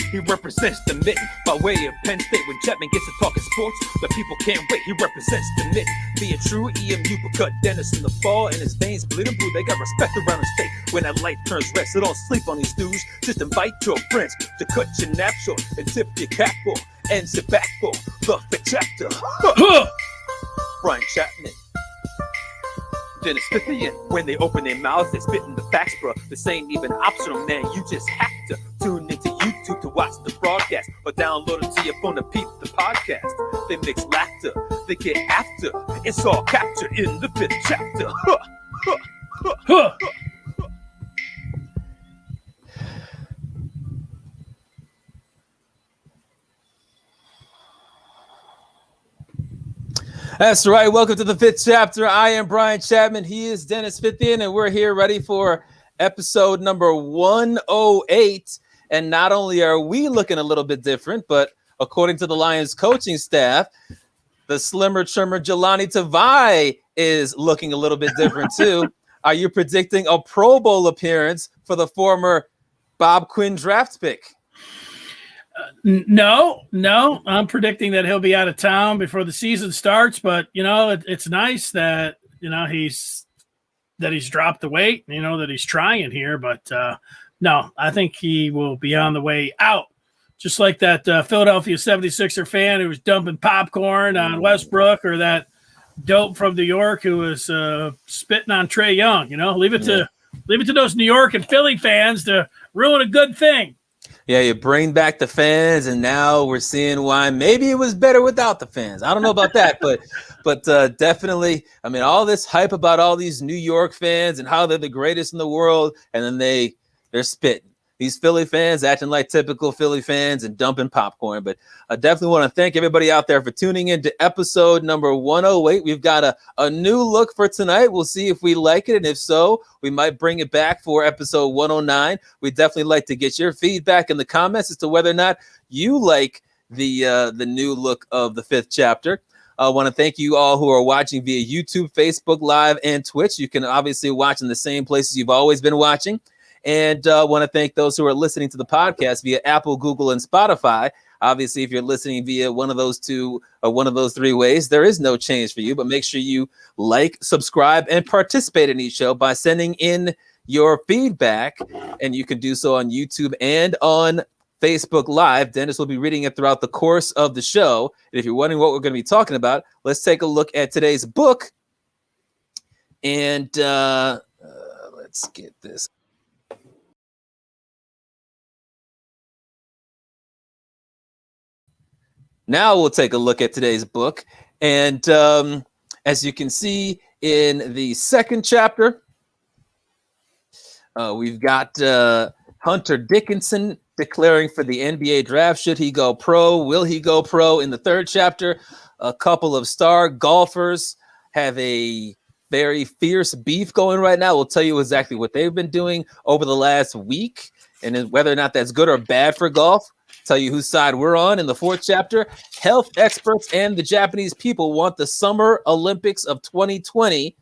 He represents the mitten by way of Penn State. When Chapman gets to talking sports, the people can't wait. He represents the mitten. Be a true EMU, but cut Dennis in the fall, and his veins bleeding blue. They got respect around the state. When that light turns red, so don't sleep on these dudes. Just invite your friends to cut your nap short and tip your cap for and sit back for the Fith chapter. Brian Chapman. Dennis Fith, when they open their mouths, they spit in the facts, bro. This ain't even optional, man. You just have to tune into YouTube to watch the broadcast or download it to your phone to peep the podcast. They mix laughter, they get after. It's all captured in the Fith chapter. That's right. Welcome to the Fith chapter. I am Brian Chapman. He is Dennis Fith, and we're here ready for episode number 108. And not only are we looking a little bit different, but according to the Lions coaching staff, the slimmer, trimmer Jelani Tavai is looking a little bit different too. Are you predicting a Pro Bowl appearance for the former Bob Quinn draft pick? No. I'm predicting that he'll be out of town before the season starts. But it's nice that he's dropped the weight. That he's trying here. But no, I think he will be on the way out. Just like that Philadelphia 76er fan who was dumping popcorn on Westbrook, or that dope from New York who was spitting on Trae Young. Leave it to those New York and Philly fans to ruin a good thing. Yeah, you bring back the fans, and now we're seeing why maybe it was better without the fans. I don't know about that, but definitely, I mean, all this hype about all these New York fans and how they're the greatest in the world, and then they're spitting. These Philly fans acting like typical Philly fans and dumping popcorn. But I definitely want to thank everybody out there for tuning in to episode number 108. We've got a new look for tonight. We'll see if we like it. And if so, we might bring it back for episode 109. We'd definitely like to get your feedback in the comments as to whether or not you like the new look of the Fith chapter. I want to thank you all who are watching via YouTube, Facebook Live, and Twitch. You can obviously watch in the same places you've always been watching. And I want to thank those who are listening to the podcast via Apple, Google, and Spotify. Obviously, if you're listening via one of those two or one of those three ways, there is no change for you. But make sure you like, subscribe, and participate in each show by sending in your feedback. And you can do so on YouTube and on Facebook Live. Dennis will be reading it throughout the course of the show. And if you're wondering what we're going to be talking about, let's take a look at today's book. And let's get this. Now we'll take a look at today's book. And as you can see in the second chapter, we've got Hunter Dickinson declaring for the NBA draft. Should he go pro? Will he go pro? In the third chapter, a couple of star golfers have a very fierce beef going right now. We'll tell you exactly what they've been doing over the last week and whether or not that's good or bad for golf. Tell you whose side we're on. In the fourth chapter, health experts and the Japanese people want the Summer Olympics of 2020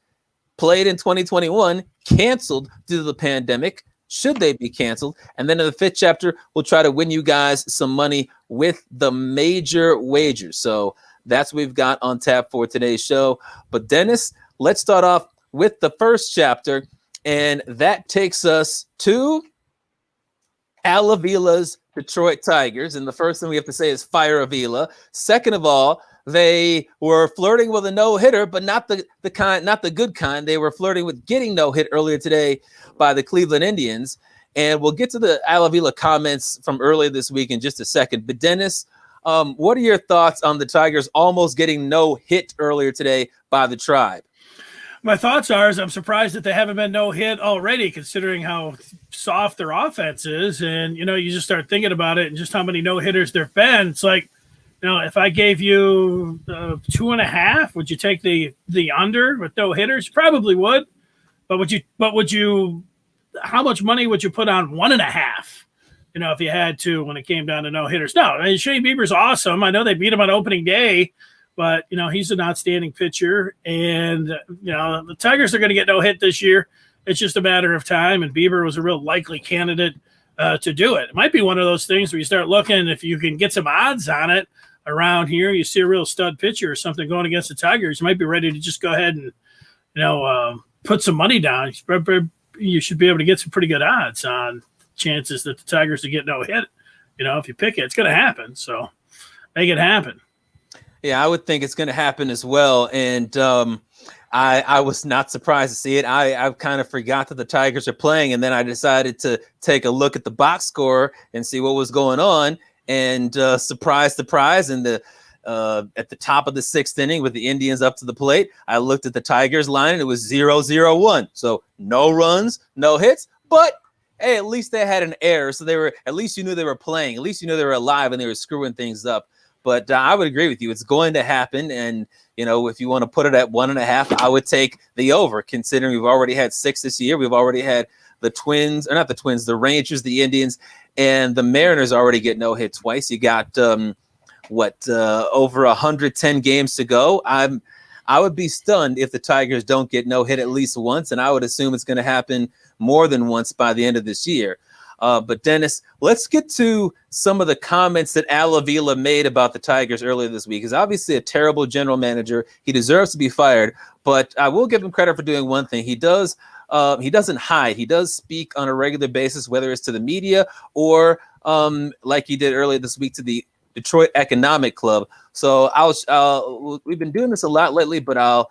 played in 2021 canceled due to the pandemic. Should they be canceled? And then in the fifth chapter, we'll try to win you guys some money with the major wagers. So that's what we've got on tap for today's show. But Dennis, let's start off with the first chapter, and that takes us to Avila's Detroit Tigers. And the first thing we have to say is fire Avila. Second of all, they were flirting with a no-hitter, but not the good kind. They were flirting with getting no-hit earlier today by the Cleveland Indians. And we'll get to the Avila comments from earlier this week in just a second. But Dennis, what are your thoughts on the Tigers almost getting no-hit earlier today by the Tribe? My thoughts are I'm surprised that they haven't been no-hit already, considering how soft their offense is. And, you just start thinking about it and just how many no-hitters there have been. It's like, if I gave you 2.5, would you take the under with no hitters? Probably would. But would you how much money would you put on 1.5? If you had to, when it came down to no hitters? No, I mean, Shane Bieber's awesome. I know they beat him on opening day, but he's an outstanding pitcher. And the Tigers are going to get no hit this year. It's just a matter of time. And Bieber was a real likely candidate to do it. It might be one of those things where you start looking, if you can get some odds on it around here, you see a real stud pitcher or something going against the Tigers, you might be ready to just go ahead and, put some money down. You should be able to get some pretty good odds on chances that the Tigers will get no hit. If you pick it, it's going to happen. So make it happen. Yeah, I would think it's going to happen as well. And I was not surprised to see it. I kind of forgot that the Tigers are playing, and then I decided to take a look at the box score and see what was going on. And surprise, and at the top of the sixth inning with the Indians up to the plate, I looked at the Tigers line and it was 0-0-1. So no runs, no hits, but hey, at least they had an error. So at least you knew they were playing. At least you knew they were alive and they were screwing things up. But I would agree with you. It's going to happen. And, if you want to put it at 1.5, I would take the over, considering we've already had 6 this year. We've already had the Rangers, the Indians, and the Mariners already get no hit twice. You got over 110 games to go. I would be stunned if the Tigers don't get no hit at least once, and I would assume it's going to happen more than once by the end of this year. But Dennis, let's get to some of the comments that Avila made about the Tigers earlier this week. He's obviously a terrible general manager. He deserves to be fired, but I will give him credit for doing one thing. He doesn't hide. He does speak on a regular basis, whether it's to the media or like he did earlier this week to the Detroit Economic Club. So we've been doing this a lot lately, but I'll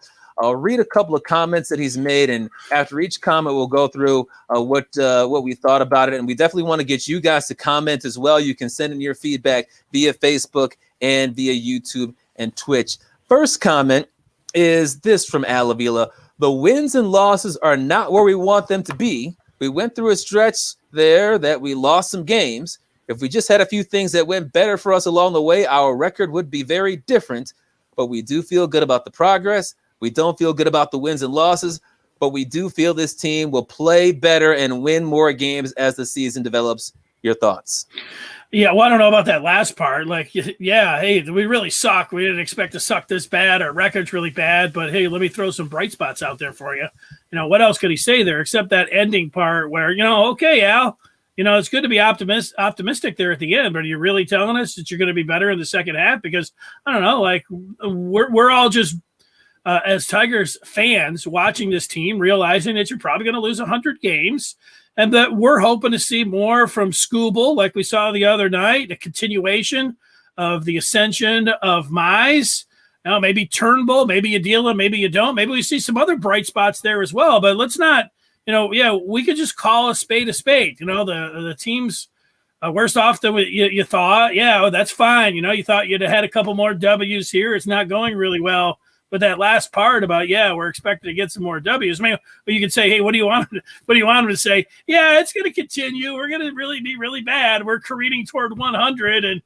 read a couple of comments that he's made, and after each comment, we'll go through what we thought about it. And we definitely want to get you guys to comment as well. You can send in your feedback via Facebook and via YouTube and Twitch. First comment is this from Avila: the wins and losses are not where we want them to be. We went through a stretch there that we lost some games. If we just had a few things that went better for us along the way, our record would be very different. But we do feel good about the progress. We don't feel good about the wins and losses, but we do feel this team will play better and win more games as the season develops. Your thoughts? Yeah, well, I don't know about that last part. Like, yeah, hey, we really suck. We didn't expect to suck this bad. Our record's really bad, but hey, let me throw some bright spots out there for you. What else could he say there except that ending part where, okay, Al, it's good to be optimistic there at the end, but are you really telling us that you're going to be better in the second half? Because I don't know, like we're all just as Tigers fans watching this team, realizing that you're probably going to lose 100 games. and that we're hoping to see more from Skubal, like we saw the other night, a continuation of the ascension of Mize. Now, maybe Turnbull, maybe you deal him, maybe you don't. Maybe we see some other bright spots there as well. But let's not, we could just call a spade a spade. The team's worse off than you thought. Yeah, that's fine. You thought you'd have had a couple more W's here. It's not going really well. But that last part about, we're expected to get some more W's. I mean, you could say, hey, what do you want? What do you want them to say? Yeah, it's going to continue. We're going to really be really bad. We're careening toward 100, and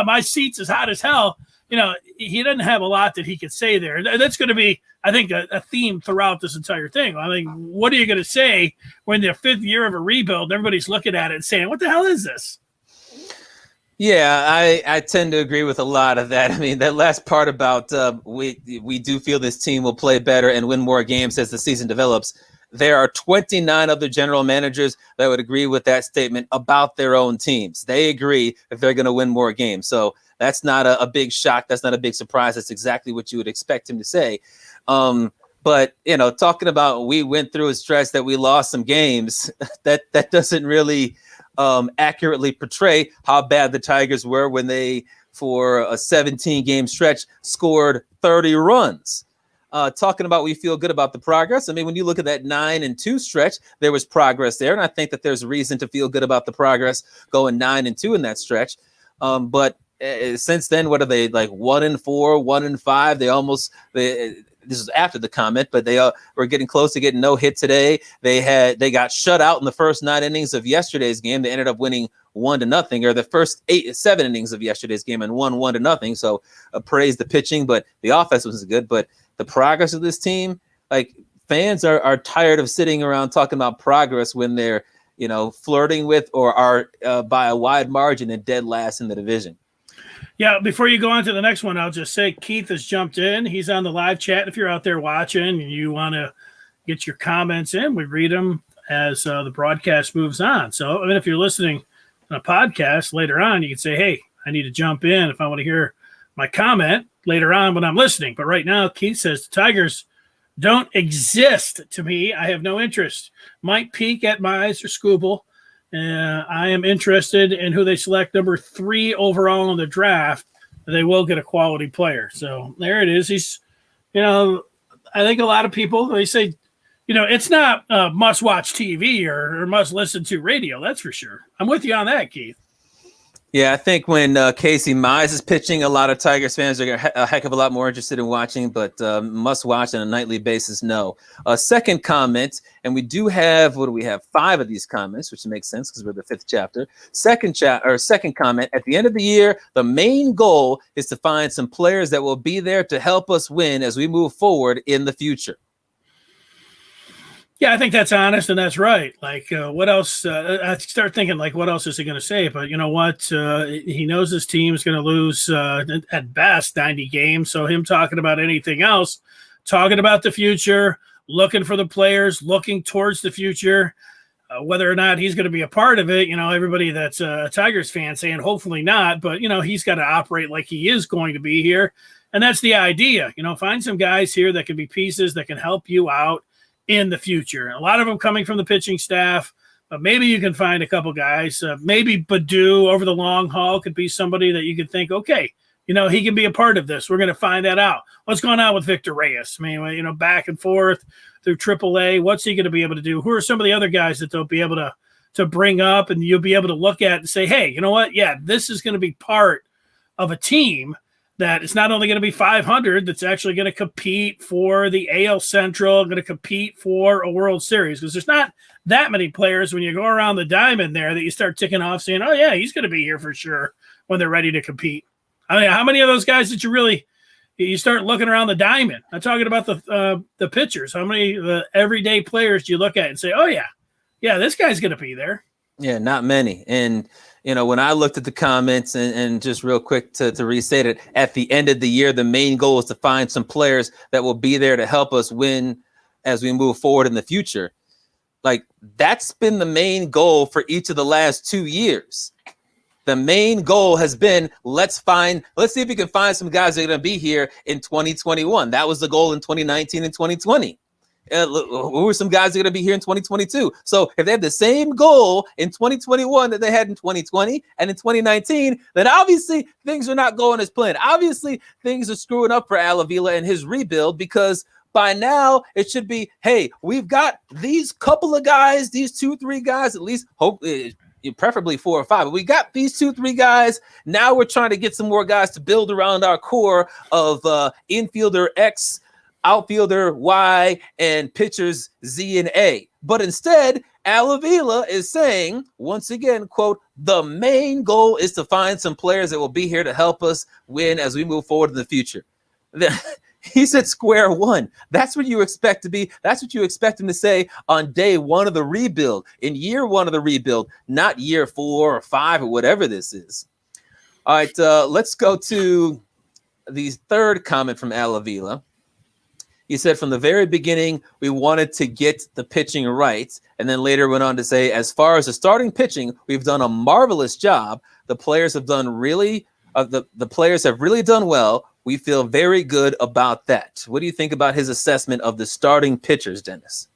my seat's as hot as hell. He doesn't have a lot that he could say there. That's going to be, I think, a theme throughout this entire thing. I mean, what are you going to say when the 5th year of a rebuild, everybody's looking at it and saying, what the hell is this? Yeah, I tend to agree with a lot of that. I mean, that last part about we do feel this team will play better and win more games as the season develops. There are 29 other general managers that would agree with that statement about their own teams. They agree if they're going to win more games. So that's not a big shock. That's not a big surprise. That's exactly what you would expect him to say. But, talking about we went through a stretch that we lost some games, that doesn't really accurately portray how bad the Tigers were when they, for a 17-game stretch, scored 30 runs. Talking about we feel good about the progress. I mean, when you look at that 9-2 stretch, there was progress there. And I think that there's reason to feel good about the progress going 9-2 in that stretch. But since then, what are they, like 1-4, 1-5? This is after the comment, but they were getting close to getting no hit today. They got shut out in the first 9 innings of yesterday's game. They ended up winning 1-0, or the first 7 innings of yesterday's game and won 1-0. So praise the pitching, but the offense was good. But the progress of this team, like, fans are tired of sitting around talking about progress when they're, flirting with or are by a wide margin and dead last in the division. Yeah, before you go on to the next one, I'll just say Keith has jumped in. He's on the live chat. If you're out there watching and you want to get your comments in, we read them as the broadcast moves on. So, I mean, if you're listening on a podcast later on, you can say, hey, I need to jump in if I want to hear my comment later on when I'm listening. But right now, Keith says the Tigers don't exist to me. I have no interest. Might peak at Mize or Skubal. I am interested in who they select number 3 overall in the draft. They will get a quality player. So there it is. He's, I think a lot of people, they say, it's not must-watch TV or must-listen to radio. That's for sure. I'm with you on that, Keith. Yeah, I think when Casey Mize is pitching, a lot of Tigers fans are a heck of a lot more interested in watching, but must watch on a nightly basis, no. Second comment, and we do have, 5 of these comments, which makes sense because we're the 5th chapter. Second comment, at the end of the year, the main goal is to find some players that will be there to help us win as we move forward in the future. Yeah, I think that's honest and that's right. Like, what else? I start thinking, like, what else is he going to say? But you know what? He knows his team is going to lose at best 90 games. So him talking about anything else, talking about the future, looking for the players, looking towards the future, whether or not he's going to be a part of it. Everybody that's a Tigers fan saying hopefully not. But, he's got to operate like he is going to be here. And that's the idea. Find some guys here that can be pieces that can help you out in the future. A lot of them coming from the pitching staff, but maybe you can find a couple guys. Maybe Badu over the long haul could be somebody that you could think, okay, he can be a part of this. We're going to find that out. What's going on with Victor Reyes? I mean, back and forth through AAA. What's he going to be able to do? Who are some of the other guys that they'll be able to bring up and you'll be able to look at and say, hey, you know what? Yeah, this is going to be part of a team that it's not only going to be 500, that's actually going to compete for the AL Central, going to compete for a World Series. Because there's not that many players when you go around the diamond there that you start ticking off saying, oh, yeah, he's going to be here for sure when they're ready to compete. I mean, how many of those guys did you start looking around the diamond? I'm talking about the pitchers. How many of the everyday players do you look at and say, oh, yeah, this guy's going to be there? Yeah, not many. And when I looked at the comments and just real quick to restate it, at the end of the year, the main goal is to find some players that will be there to help us win as we move forward in the future. Like, that's been the main goal for each of the last 2 years. The main goal has been, let's see if we can find some guys that are going to be here in 2021. That was the goal in 2019 and 2020. Who are some guys that are going to be here in 2022? So if they have the same goal in 2021 that they had in 2020 and in 2019, then obviously things are not going as planned. Obviously things are screwing up for Avila and his rebuild, because by now it should be, hey, we've got these couple of guys, these 2-3 guys, at least, hopefully, preferably 4 or 5. But we got these 2-3 guys. Now we're trying to get some more guys to build around our core of infielder X, outfielder Y, and pitchers Z and A. But instead, Avila is saying, once again, quote, the main goal is to find some players that will be here to help us win as we move forward in the future. He's at square one. That's what you expect to be. That's what you expect him to say on day one of the rebuild, in year one of the rebuild, not year 4 or 5 or whatever this is. All right, let's go to the third comment from Avila. He said, from the very beginning, we wanted to get the pitching right, and then later went on to say, as far as the starting pitching, we've done a marvelous job. The players have done really, the players have really done well. We feel very good about that. What do you think about his assessment of the starting pitchers, Dennis?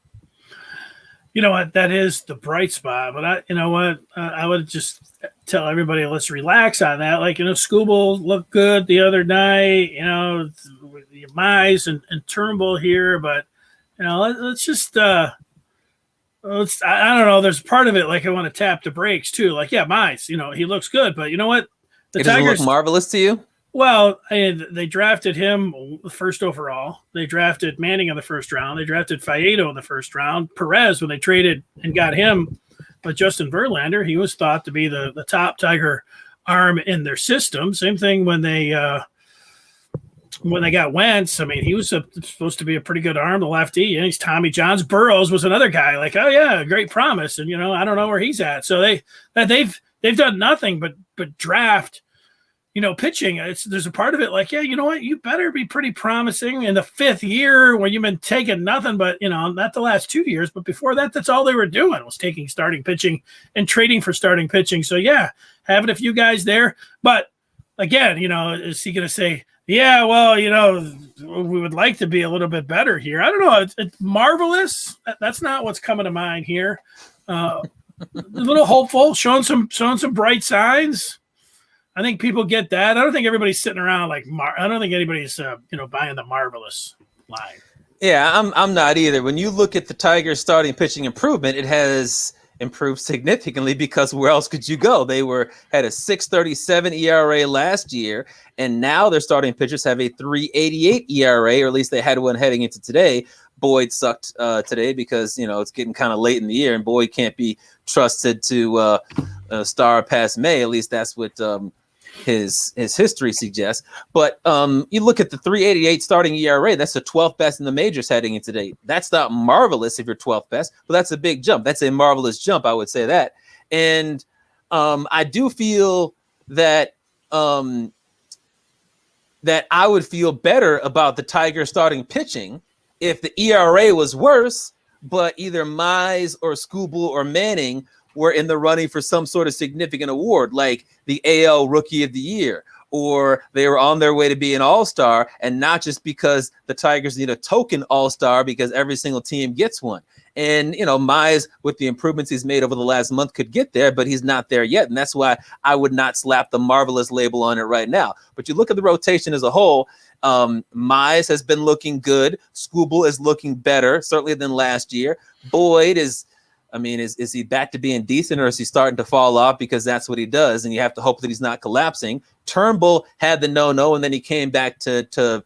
You know what? That is the bright spot. But I would just tell everybody, let's relax on that. Like, Skubal looked good the other night, with the Mize and Turnbull here. But, let's just, I don't know. There's part of it, like, I want to tap the brakes too. Like, yeah, Mize, he looks good. But you know what? It doesn't look marvelous to you? Well, they drafted him first overall. They drafted Manning in the first round. They drafted Faedo in the first round. Perez, when they traded and got him with Justin Verlander, he was thought to be the top Tiger arm in their system. Same thing when they got Wentz. I mean, he was supposed to be a pretty good arm, the lefty. He's Tommy Johns. Burrows was another guy. Like, oh yeah, great promise. And I don't know where he's at. So they've done nothing but draft. Pitching, there's a part of it like, yeah, you know what? You better be pretty promising in the 5th year when you've been taking nothing but, not the last 2 years, but before that, that's all they were doing was taking starting pitching and trading for starting pitching. So, yeah, having a few guys there. But, again, is he going to say, yeah, well, we would like to be a little bit better here? I don't know. It's marvelous. That's not what's coming to mind here. A little hopeful, showing some bright signs. I think people get that. I don't think everybody's sitting around like I don't think anybody's buying the marvelous line. Yeah, I'm not either. When you look at the Tigers' starting pitching improvement, it has improved significantly, because where else could you go? They had a 6.37 ERA last year, and now their starting pitchers have a 3.88 ERA, or at least they had one heading into today. Boyd sucked today because it's getting kind of late in the year, and Boyd can't be trusted to star past May. At least that's what his history suggests. But you look at the 3.88 starting ERA, that's the 12th best in the majors heading into today. That's not marvelous if you're 12th best, but that's a big jump. That's a marvelous jump, I would say that. And I do feel that that I would feel better about the Tigers starting pitching if the ERA was worse, but either Mize or Skubal or Manning were in the running for some sort of significant award, like the AL Rookie of the Year, or they were on their way to be an all-star, and not just because the Tigers need a token all-star because every single team gets one. And, Mize, with the improvements he's made over the last month, could get there, but he's not there yet. And that's why I would not slap the marvelous label on it right now. But you look at the rotation as a whole, Mize has been looking good. Skubal is looking better, certainly than last year. Boyd is he back to being decent, or is he starting to fall off because that's what he does? And you have to hope that he's not collapsing. Turnbull had the no-no, and then he came back to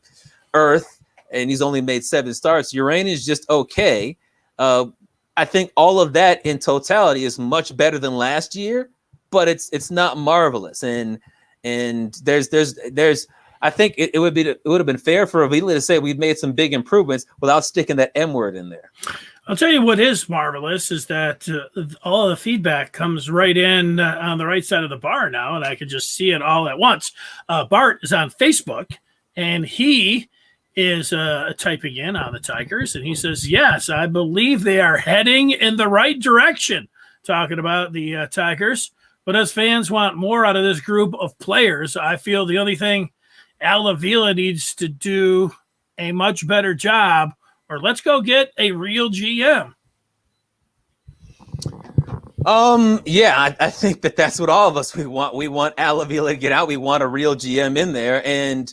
earth, and he's only made 7 starts. Urane is just okay. I think all of that in totality is much better than last year, but it's not marvelous. And there's I think it would have been fair for Avila to say we've made some big improvements without sticking that M word in there. I'll tell you what is marvelous is that all of the feedback comes right in on the right side of the bar now, and I can just see it all at once. Bart is on Facebook, and he is typing in on the Tigers, and he says, yes, I believe they are heading in the right direction, talking about the Tigers. But as fans want more out of this group of players, I feel the only thing Avila needs to do a much better job or let's go get a real GM? Yeah, I think that's what all of us we want. We want Avila to get out. We want a real GM in there, and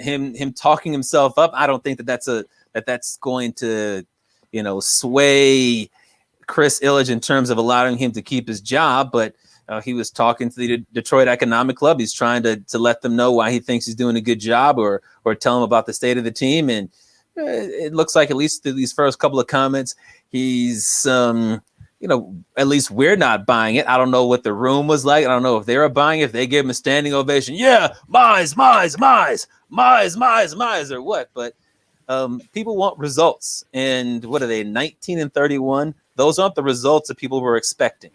him talking himself up. I don't think that's going to, sway Chris Ilitch in terms of allowing him to keep his job. But he was talking to the Detroit Economic Club. He's trying to let them know why he thinks he's doing a good job, or tell them about the state of the team. And it looks like, at least through these first couple of comments, he's at least we're not buying it. I don't know what the room was like. I don't know if they were buying it, if they gave him a standing ovation. Yeah, mize, or what. But people want results. And what are they, 19-31? Those aren't the results that people were expecting.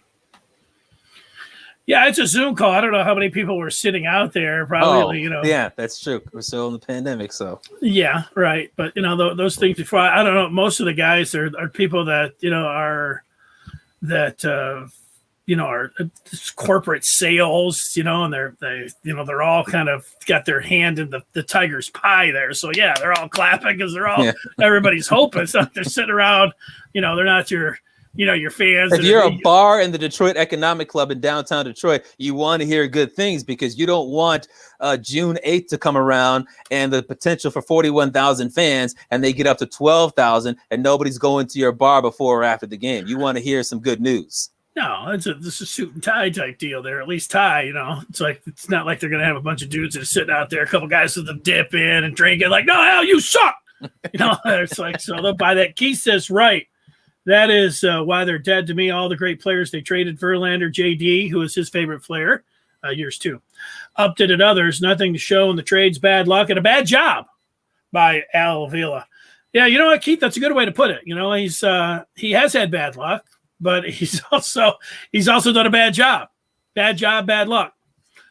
Yeah, it's a Zoom call. I don't know how many people were sitting out there. Probably, Yeah, that's true. We're still in the pandemic, so. Yeah, right. But, those things before, I don't know, most of the guys are people that, are corporate sales, and they're all kind of got their hand in the tiger's pie there. So yeah, they're all clapping because everybody's hoping. So they're sitting around, they're not your fans. If you're a bar in the Detroit Economic Club in downtown Detroit, you want to hear good things, because you don't want June 8th to come around and the potential for 41,000 fans, and they get up to 12,000 and nobody's going to your bar before or after the game. You want to hear some good news. No, this is a suit and tie type deal there. At least tie, it's not like they're going to have a bunch of dudes that are sitting out there, a couple guys with them dip in and drinking like, no, hell, you suck. It's like, so they'll buy that. Keith says, right. That is why they're dead to me. All the great players they traded: Verlander, JD, who is his favorite player, yours too. Upton and others, nothing to show in the trades, bad luck, and a bad job by Avila. Yeah, you know what, Keith? That's a good way to put it. He has had bad luck, but he's also done a bad job. Bad job, bad luck.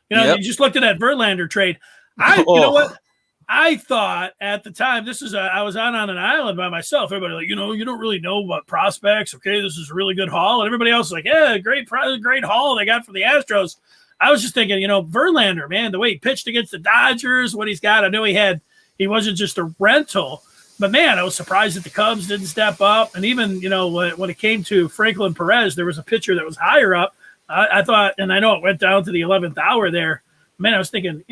You just looked at that Verlander trade. You know what? I thought at the time, I was on an island by myself. Everybody like, you don't really know about prospects. Okay, this is a really good haul. And everybody else is like, yeah, great haul they got from the Astros. I was just thinking, Verlander, man, the way he pitched against the Dodgers, what he's got. I know he wasn't just a rental, but man, I was surprised that the Cubs didn't step up. And even, when it came to Franklin Perez, there was a pitcher that was higher up. I thought, and I know it went down to the 11th hour there. Man, I was thinking,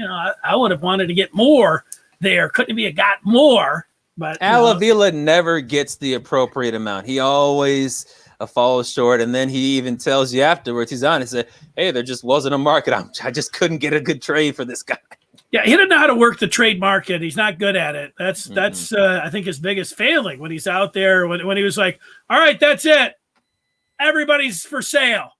I would have wanted to get more there. Couldn't be got more, but Avila never gets the appropriate amount. He always falls short, and then he even tells you afterwards, he's honest, said, hey, there just wasn't a market. I just couldn't get a good trade for this guy. Yeah, he didn't know how to work the trade market. He's not good at it. That's I think his biggest failing when he's out there, when he was like, all right, that's it, everybody's for sale.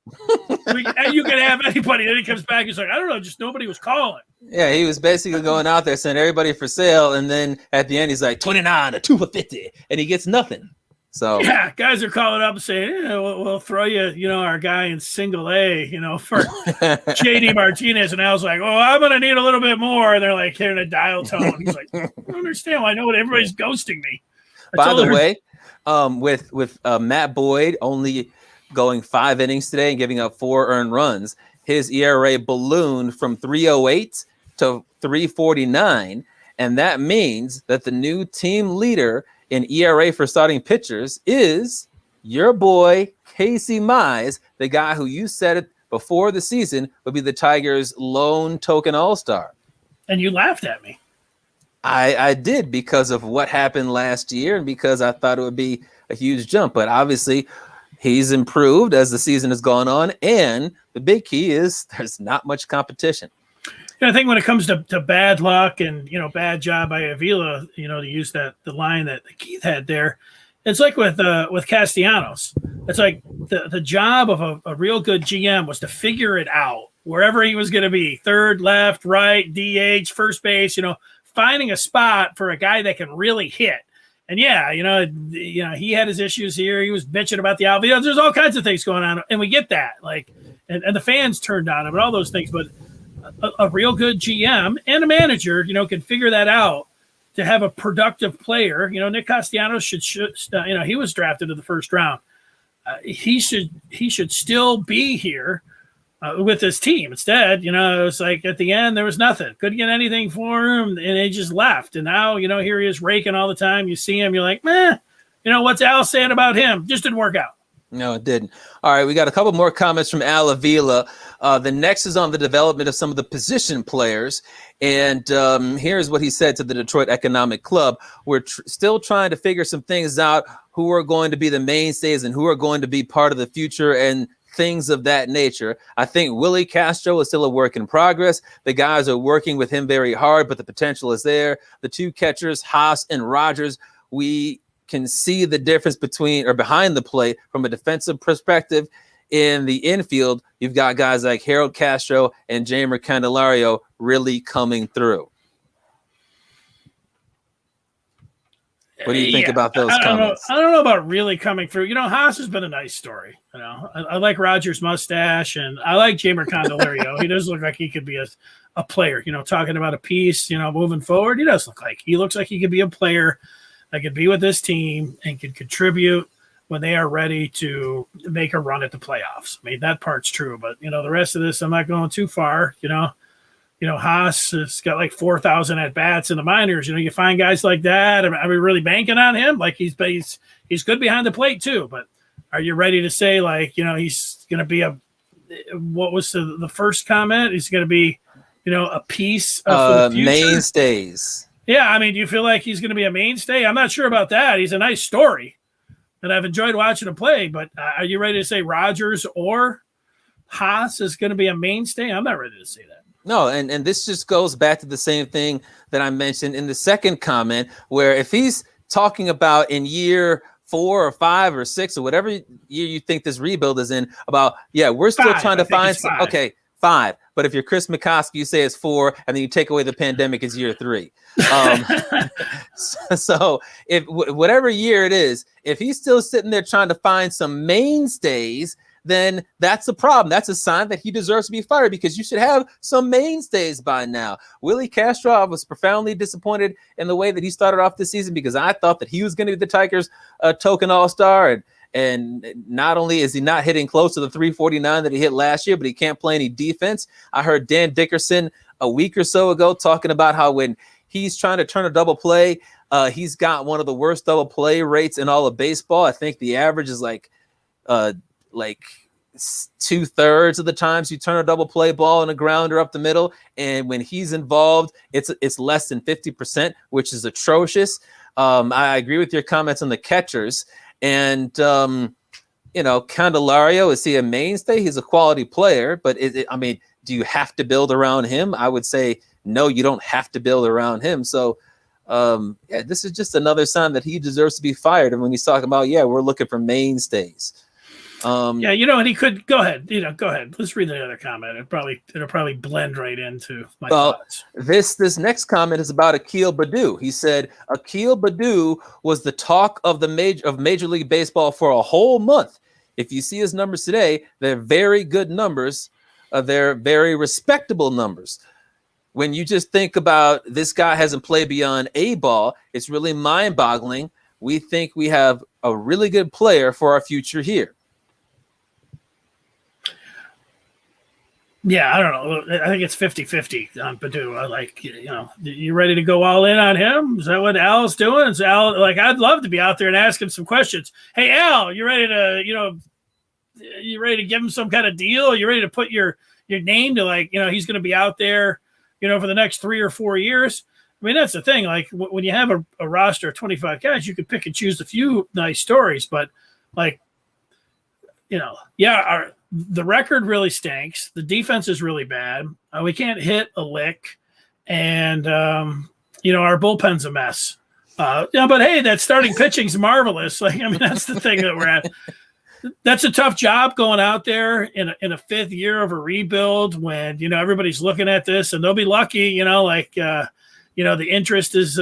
You can have anybody. Then he comes back, he's like, I don't know, just nobody was calling. Yeah, he was basically going out there saying everybody for sale, and then at the end he's like 29 or 2 for 50, and he gets nothing. So yeah, guys are calling up and saying, we'll throw you, our guy in single A, for JD Martinez, and I was like, I'm gonna need a little bit more, and they're like hearing a dial tone. He's like, I don't understand why everybody's ghosting me. By the way, with Matt Boyd only going 5 innings today and giving up 4 earned runs, his ERA ballooned from 3.08 to 3.49, and that means that the new team leader in ERA for starting pitchers is your boy Casey Mize, the guy who you said it before the season would be the Tigers' lone token all-star. And you laughed at me. I did, because of what happened last year and because I thought it would be a huge jump. But obviously he's improved as the season has gone on, and the big key is there's not much competition. I think when it comes to bad luck and, bad job by Avila, to use the line that Keith had there, it's like with Castellanos. It's like the job of a real good GM was to figure it out wherever he was going to be, third, left, right, DH, first base, finding a spot for a guy that can really hit. And yeah, he had his issues here. He was bitching about the outfield. There's all kinds of things going on, and we get that. And the fans turned on him and all those things. But a real good GM and a manager, can figure that out to have a productive player. Nick Castellanos should he was drafted in the first round. He should still be here with his team. Instead, it was like at the end there was nothing. Couldn't get anything for him, and he just left. And now, here he is raking all the time. You see him, you're like, meh. What's Al saying about him? Just didn't work out. No, it didn't. All right, we got a couple more comments from Al Avila. The next is on the development of some of the position players. And here's what he said to the Detroit Economic Club. We're still trying to figure some things out, who are going to be the mainstays and who are going to be part of the future and things of that nature. I think Willie Castro is still a work in progress. The guys are working with him very hard, but the potential is there. The two catchers, Haas and Rogers, we can see the difference between or behind the plate from a defensive perspective. In the infield, you've got guys like Harold Castro and Jeimer Candelario really coming through. What do you think about those comments? I don't know about really coming through. Haas has been a nice story. I like Rogers' mustache, and I like Jeimer Candelario. He does look like he could be a player. Talking about a piece, moving forward, he looks like he could be a player that could be with this team and could contribute when they are ready to make a run at the playoffs. I mean, that part's true, but the rest of this, I'm not going too far. Haas has got like 4,000 at bats in the minors. You find guys like that. Are we really banking on him? Like he's good behind the plate too, but are you ready to say he's going to be what was the first comment? He's going to be, a piece of the future? Mainstays. Yeah, do you feel like he's going to be a mainstay? I'm not sure about that. He's a nice story, and I've enjoyed watching him play. But are you ready to say Rogers or Haas is going to be a mainstay? I'm not ready to say that. No, and this just goes back to the same thing that I mentioned in the second comment, where if he's talking about in year 4 or 5 or 6 or whatever year you think this rebuild is in, about, we're still trying to find some. Okay, 5. But if you're Chris McCoskey, you say it's 4, and then you take away the pandemic, it's year 3. So if whatever year it is, if he's still sitting there trying to find some mainstays, then that's a problem. That's a sign that he deserves to be fired, because you should have some mainstays by now. Willie Castro, I was profoundly disappointed in the way that he started off this season, because I thought that he was going to be the Tigers' token all-star. And not only is he not hitting close to the 349 that he hit last year, but he can't play any defense. I heard Dan Dickinson a week or so ago talking about how when he's trying to turn a double play, he's got one of the worst double play rates in all of baseball. I think the average is like 2/3 of the times you turn a double play ball and a grounder up the middle. And when he's involved, it's less than 50%, which is atrocious. I agree with your comments on the catchers. And, Candelario, is he a mainstay? He's a quality player, but do you have to build around him? I would say, no, you don't have to build around him. So, this is just another sign that he deserves to be fired. And when he's talking about, we're looking for mainstays. And he could go ahead. Go ahead. Let's read the other comment. It'll probably blend right into my thoughts. This next comment is about Akil Badu. He said Akil Badu was the talk of Major League Baseball for a whole month. If you see his numbers today, they're very good numbers. They're very respectable numbers. When you just think about this guy hasn't played beyond A ball, it's really mind-boggling. We think we have a really good player for our future here. Yeah, I don't know. I think it's 50-50 on Badu. You ready to go all in on him? Is that what Al's doing? Is Al I'd love to be out there and ask him some questions. Hey, Al, you ready to, you ready to give him some kind of deal? You ready to put your name to he's going to be out there, for the next 3 or 4 years? I mean, that's the thing. When you have a roster of 25 guys, you can pick and choose a few nice stories, but the record really stinks. The defense is really bad. We can't hit a lick. And, our bullpen's a mess. But hey, that starting pitching's marvelous. That's the thing that we're at. That's a tough job going out there in a 5th year of a rebuild when, everybody's looking at this, and they'll be lucky, the interest is,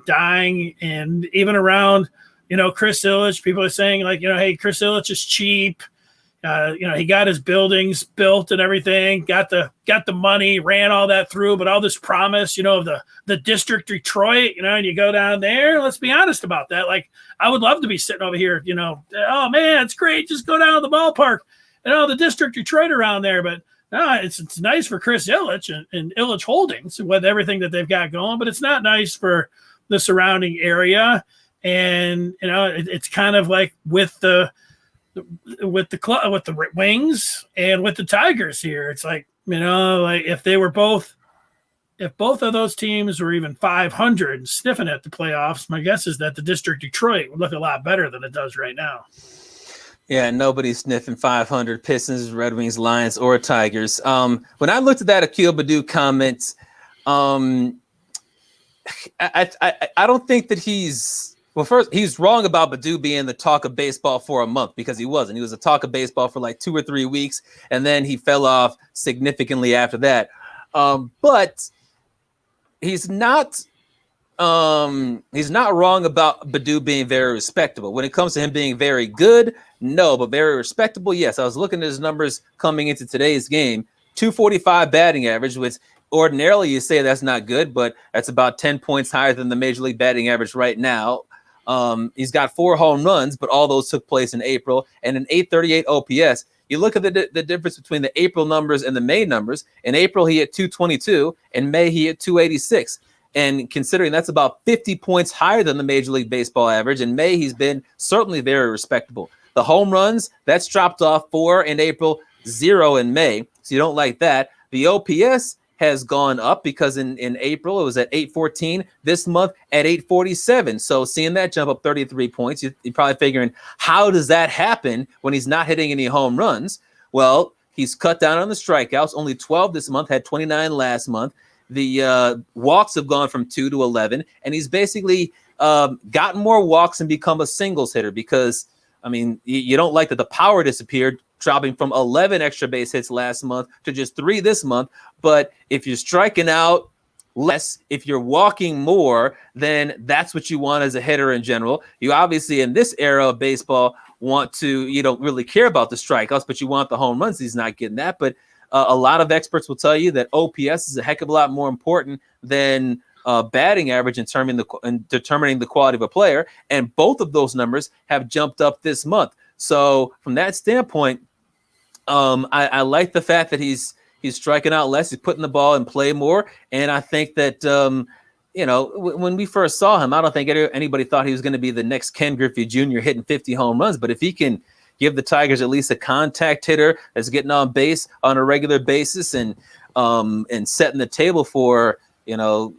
dying. And even around, Chris Ilitch, people are saying hey, Chris Ilitch is cheap. He got his buildings built and everything, got the money, ran all that through, but all this promise, of the district Detroit, and you go down there, let's be honest about that. I would love to be sitting over here, oh man, it's great. Just go down to the ballpark and all the district Detroit around there. But No, it's nice for Chris Ilitch and Ilitch Holdings with everything that they've got going, but it's not nice for the surrounding area. And it's kind of like with the club, with the Wings and with the Tigers here. It's like, like if both of those teams were even 500 sniffing at the playoffs, my guess is that the District Detroit would look a lot better than it does right now. Yeah, nobody's sniffing 500 Pistons, Red Wings, Lions, or Tigers. When I looked at that Akil Badu comment, I don't think that he's wrong about Badu being the talk of baseball for a month, because he wasn't. He was the talk of baseball for like 2 or 3 weeks, and then he fell off significantly after that. But he's not wrong about Badu being very respectable. When it comes to him being very good, no, but very respectable, yes. I was looking at his numbers coming into today's game. 245 batting average, which ordinarily you say that's not good, but that's about 10 points higher than the Major League batting average right now. He's got 4 home runs, but all those took place in April, and an 838 OPS. You look at the difference between the April numbers and the May numbers. In April, he hit 222. In May, he hit 286. And considering that's about 50 points higher than the Major League Baseball average, in May, he's been certainly very respectable. The home runs, that's dropped off 4 in April, 0 in May. So you don't like that. The OPS has gone up because in April, it was at 814. This month at 847. So seeing that jump up 33 points, you're probably figuring, how does that happen when he's not hitting any home runs? Well, he's cut down on the strikeouts, only 12 this month, had 29 last month. The walks have gone from 2 to 11, and he's basically gotten more walks and become a singles hitter because, I mean, you don't like that the power disappeared, dropping from 11 extra base hits last month to just 3 this month. But if you're striking out less, if you're walking more, then that's what you want as a hitter in general. You obviously, in this era of baseball, you don't really care about the strikeouts, but you want the home runs. He's not getting that. But a lot of experts will tell you that OPS is a heck of a lot more important than batting average in determining the quality of a player. And both of those numbers have jumped up this month. So from that standpoint, I like the fact that he's striking out less, he's putting the ball in play more. And I think that, when we first saw him, I don't think anybody thought he was going to be the next Ken Griffey Jr. hitting 50 home runs. But if he can give the Tigers at least a contact hitter that's getting on base on a regular basis and setting the table for,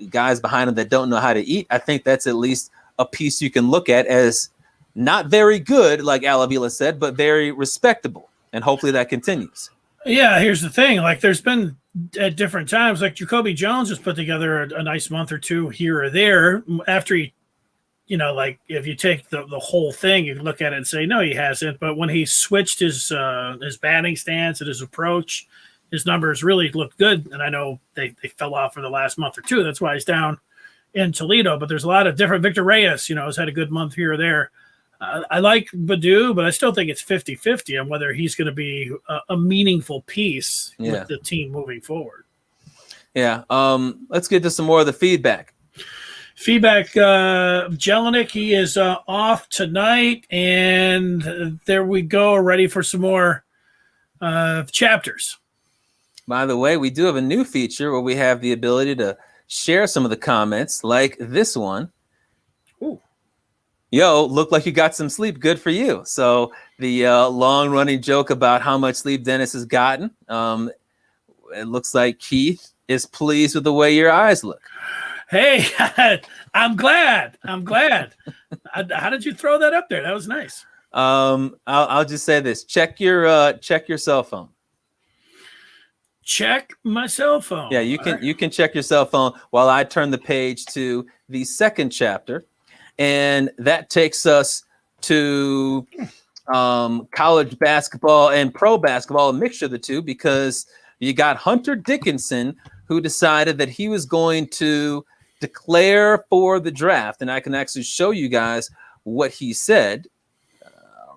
guys behind him that don't know how to eat, I think that's at least a piece you can look at as not very good, like Avila said, but very respectable. And hopefully that continues. Yeah, here's the thing. Like, there's been at different times, like Jacoby Jones has put together a nice month or two here or there after he, like if you take the whole thing, you can look at it and say, no, he hasn't. But when he switched his batting stance and his approach, his numbers really looked good. And I know they fell off for the last month or two. That's why he's down in Toledo. But there's a lot of different. Victor Reyes, has had a good month here or there. I like Badu, but I still think it's 50-50 on whether he's going to be a meaningful piece with the team moving forward. Yeah. Let's get to some more of the feedback. Jelinek, he is off tonight, and there we go, ready for some more chapters. By the way, we do have a new feature where we have the ability to share some of the comments, like this one. Ooh. Yo, look like you got some sleep. Good for you. So the long-running joke about how much sleep Dennis has gotten, it looks like Keith is pleased with the way your eyes look. Hey, I'm glad. How did you throw that up there? That was nice. I'll just say this: check your cell phone. Check my cell phone. Yeah, you can check your cell phone while I turn the page to the second chapter. And that takes us to college basketball and pro basketball, a mixture of the two, because you got Hunter Dickinson, who decided that he was going to declare for the draft. And I can actually show you guys what he said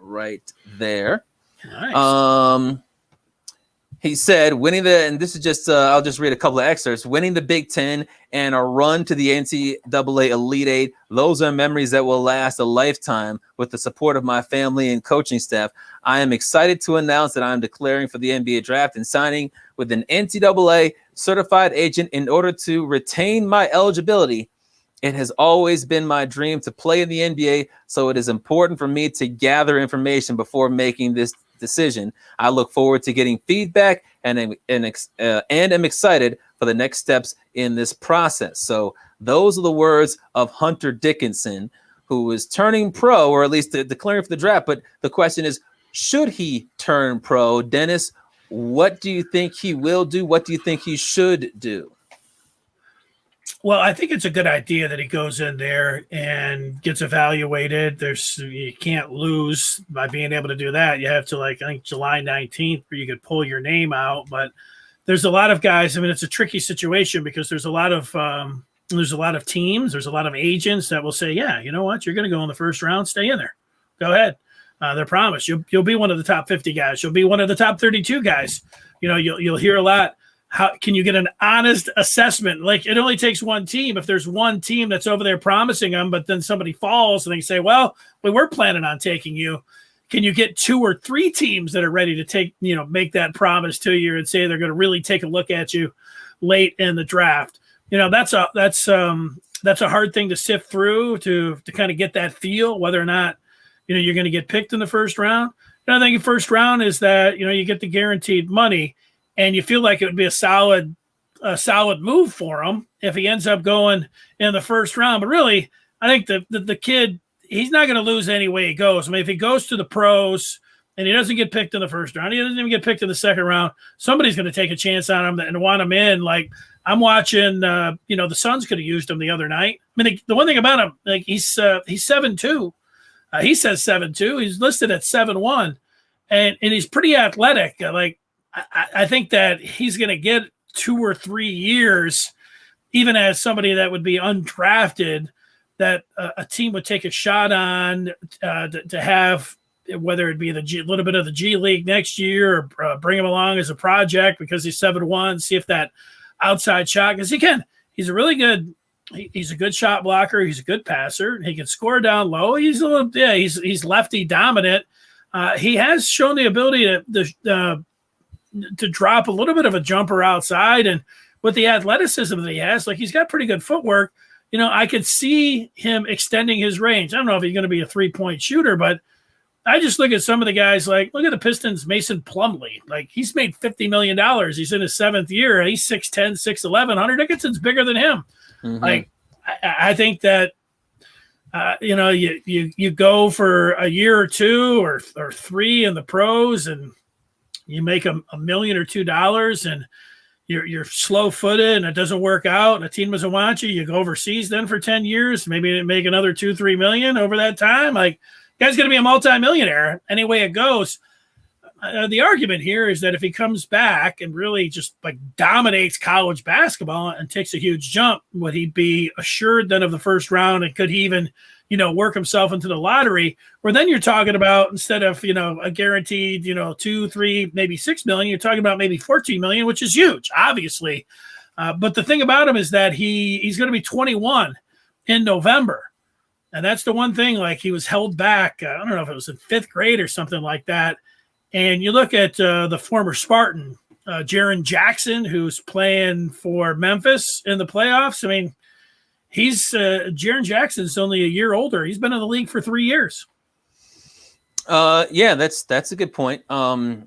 right there. Nice. He said, and this is just, I'll just read a couple of excerpts, winning the Big Ten and a run to the NCAA Elite Eight. Those are memories that will last a lifetime. With the support of my family and coaching staff, I am excited to announce that I'm declaring for the NBA draft and signing with an NCAA certified agent in order to retain my eligibility. It has always been my dream to play in the NBA, so it is important for me to gather information before making this decision. I look forward to getting feedback and am excited for the next steps in this process. So those are the words of Hunter Dickinson, who is turning pro, or at least declaring for the draft. But the question is, should he turn pro? Dennis, what do you think he will do? What do you think he should do? Well, I think it's a good idea that he goes in there and gets evaluated. You can't lose by being able to do that. You have to, I think July 19th, where you could pull your name out. But there's a lot of guys. I mean, it's a tricky situation because there's a lot of teams, there's a lot of agents that will say, yeah, you know what, you're going to go in the first round, stay in there, go ahead. They're promised you'll be one of the top 50 guys. You'll be one of the top 32 guys. You'll hear a lot. How can you get an honest assessment? Like, it only takes one team. If there's one team that's over there promising them, but then somebody falls and they say, well, we were planning on taking you. Can you get 2 or 3 teams that are ready to make that promise to you and say they're going to really take a look at you late in the draft? That's a hard thing to sift through to kind of get that feel, whether or not, you're going to get picked in the first round. And I think the first round is that, you get the guaranteed money. And you feel like it would be a solid move for him if he ends up going in the first round. But really, I think the kid, he's not going to lose any way he goes. I mean, if he goes to the pros and he doesn't get picked in the first round, he doesn't even get picked in the second round, somebody's going to take a chance on him and want him in. Like, I'm watching, the Suns could have used him the other night. I mean, the one thing about him, like, he's 7'2". He says 7'2". He's listed at 7'1", and he's pretty athletic. I think that he's going to get 2 or 3 years, even as somebody that would be undrafted, that a team would take a shot on to have, whether it be a little bit of the G League next year or bring him along as a project because he's 7'1", see if that outside shot, because he's a really good, he's a good shot blocker. He's a good passer. He can score down low. He's he's lefty dominant. He has shown the ability to drop a little bit of a jumper outside, and with the athleticism that he has, he's got pretty good footwork. I could see him extending his range. I don't know if he's going to be a 3-point shooter, but I just look at some of the guys, look at the Pistons, Mason Plumlee. He's made $50 million. He's in his 7th year. He's 6'10", 6'11". Hunter Dickinson's bigger than him. Mm-hmm. I think that, you go for a year or 2 or 3 in the pros, and you make $1 million or $2 million, and you're slow-footed and it doesn't work out and a team doesn't want you. You go overseas then for 10 years, maybe make another $2-3 million over that time. Guy's going to be a multimillionaire any way it goes. The argument here is that if he comes back and really just dominates college basketball and takes a huge jump, would he be assured then of the first round, and could he even work himself into the lottery? Where then you're talking about, instead of a guaranteed 2, 3, maybe $6 million, you're talking about maybe $14 million, which is huge, obviously. But the thing about him is that he's going to be 21 in November. And that's the one thing, he was held back. I don't know if it was in 5th grade or something like that. And you look at the former Spartan, Jaron Jackson, who's playing for Memphis in the playoffs. I mean, Jaron Jackson's only a year older. He's been in the league for 3 years. Yeah, that's a good point. I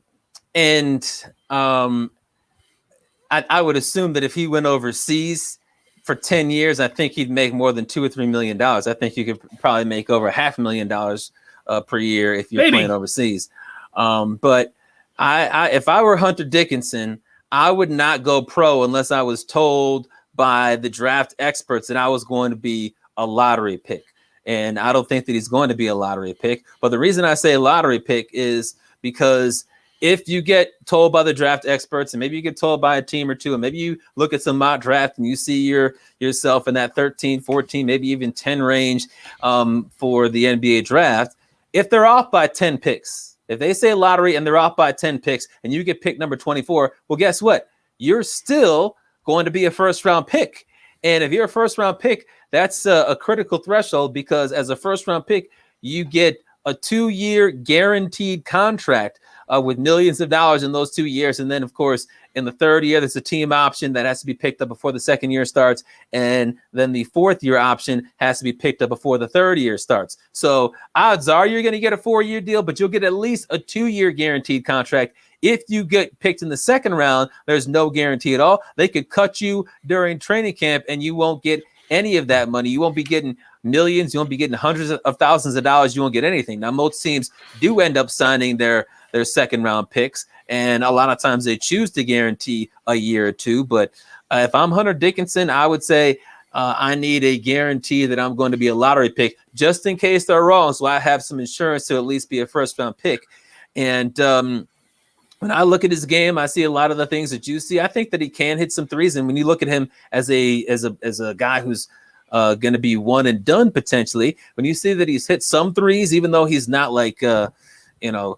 would assume that if he went overseas for 10 years, I think he'd make more than $2 or $3 million. I think you could probably make over $500,000 per year if you're playing overseas. But if I were Hunter Dickinson, I would not go pro unless I was told by the draft experts that I was going to be a lottery pick. And I don't think that he's going to be a lottery pick. But the reason I say lottery pick is because if you get told by the draft experts, and maybe you get told by a team or two, and maybe you look at some mock draft and you see yourself in that 13, 14, maybe even 10 range for the NBA draft, if they're off by 10 picks, If they say lottery and they're off by 10 picks and you get pick number 24, well, guess what? You're still going to be a first-round pick. And if you're a first-round pick, that's a critical threshold, because as a first-round pick, you get a 2-year guaranteed contract with millions of dollars in those 2 years. And then, of course, in the third year, there's a team option that has to be picked up before the second year starts. And then the fourth year option has to be picked up before the third year starts. So odds are you're going to get a 4-year deal, but you'll get at least a 2-year guaranteed contract. If you get picked in the second round, there's no guarantee at all. They could cut you during training camp and you won't get any of that money. You won't be getting millions. You won't be getting hundreds of thousands of dollars. You won't get anything. Now, most teams do end up signing their second round picks, and a lot of times they choose to guarantee a year or two. But if I'm Hunter Dickinson, I would say I need a guarantee that I'm going to be a lottery pick just in case they're wrong, so I have some insurance to at least be a first round pick. And when I look at his game, I see a lot of the things that you see. I think that he can hit some threes, and when you look at him as a guy who's going to be one and done potentially, when you see that he's hit some threes, even though he's not like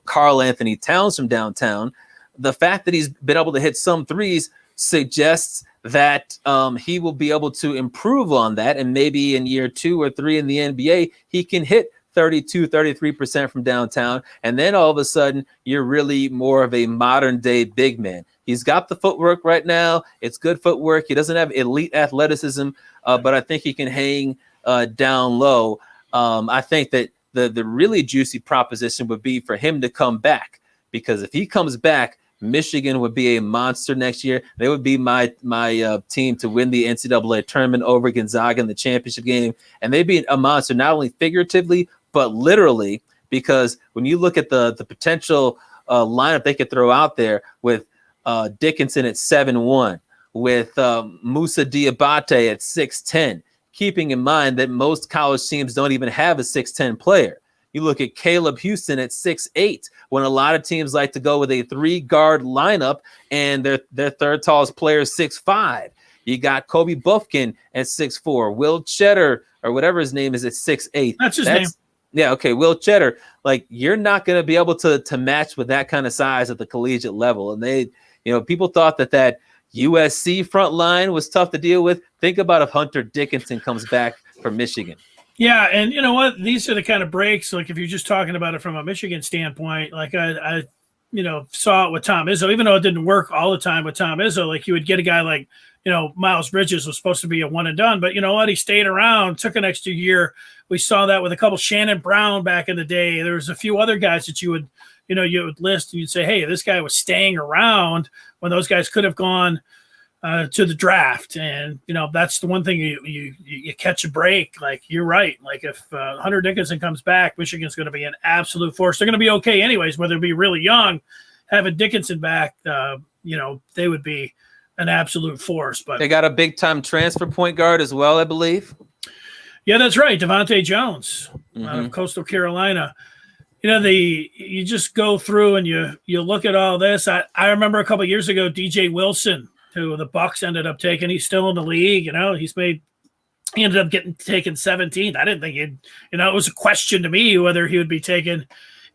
Karl Anthony Towns from downtown, the fact that he's been able to hit some threes suggests that he will be able to improve on that, and maybe in year 2 or 3 in the NBA, he can hit 33% from downtown, and then all of a sudden you're really more of a modern day big man. He's got the footwork right now. It's good footwork. He doesn't have elite athleticism, but I think he can hang down low. I think that the really juicy proposition would be for him to come back, because if he comes back, Michigan would be a monster next year. They would be my team to win the NCAA tournament over Gonzaga in the championship game, and they'd be a monster not only figuratively but literally, because when you look at the potential lineup they could throw out there with Dickinson at 7'1", with Moussa Diabate at 6'10", keeping in mind that most college teams don't even have a 6'10" player. You look at Caleb Houston at 6'8", when a lot of teams like to go with a 3-guard lineup and their third tallest player is 6'5". You got Kobe Buffkin at 6'4", Will Cheddar or whatever his name is at 6'8". That's his name. Yeah, okay, Will Cheddar. Like, you're not going to be able to match with that kind of size at the collegiate level. And people thought that USC front line was tough to deal with. Think about if Hunter Dickinson comes back from Michigan. Yeah, and you know what? These are the kind of breaks, like if you're just talking about it from a Michigan standpoint, like I saw it with Tom Izzo, even though it didn't work all the time with Tom Izzo, like you would get a guy like, Miles Bridges was supposed to be a one and done, but you know what? He stayed around, took an extra year. We saw that with a couple Shannon Brown back in the day. There was a few other guys that you would list and you'd say, hey, this guy was staying around when those guys could have gone to the draft. And, that's the one thing you catch a break. Like, you're right. Like, if Hunter Dickinson comes back, Michigan's going to be an absolute force. They're going to be okay anyways, whether it be really young. Having Dickinson back, they would be an absolute force. But they got a big-time transfer point guard as well, I believe. Yeah, that's right. Devontae Jones out of Coastal Carolina. You just go through and you look at all this. I remember a couple of years ago, DJ Wilson, who the Bucks ended up taking. He's still in the league. He ended up getting taken 17th. I didn't think it was a question to me whether he would be taken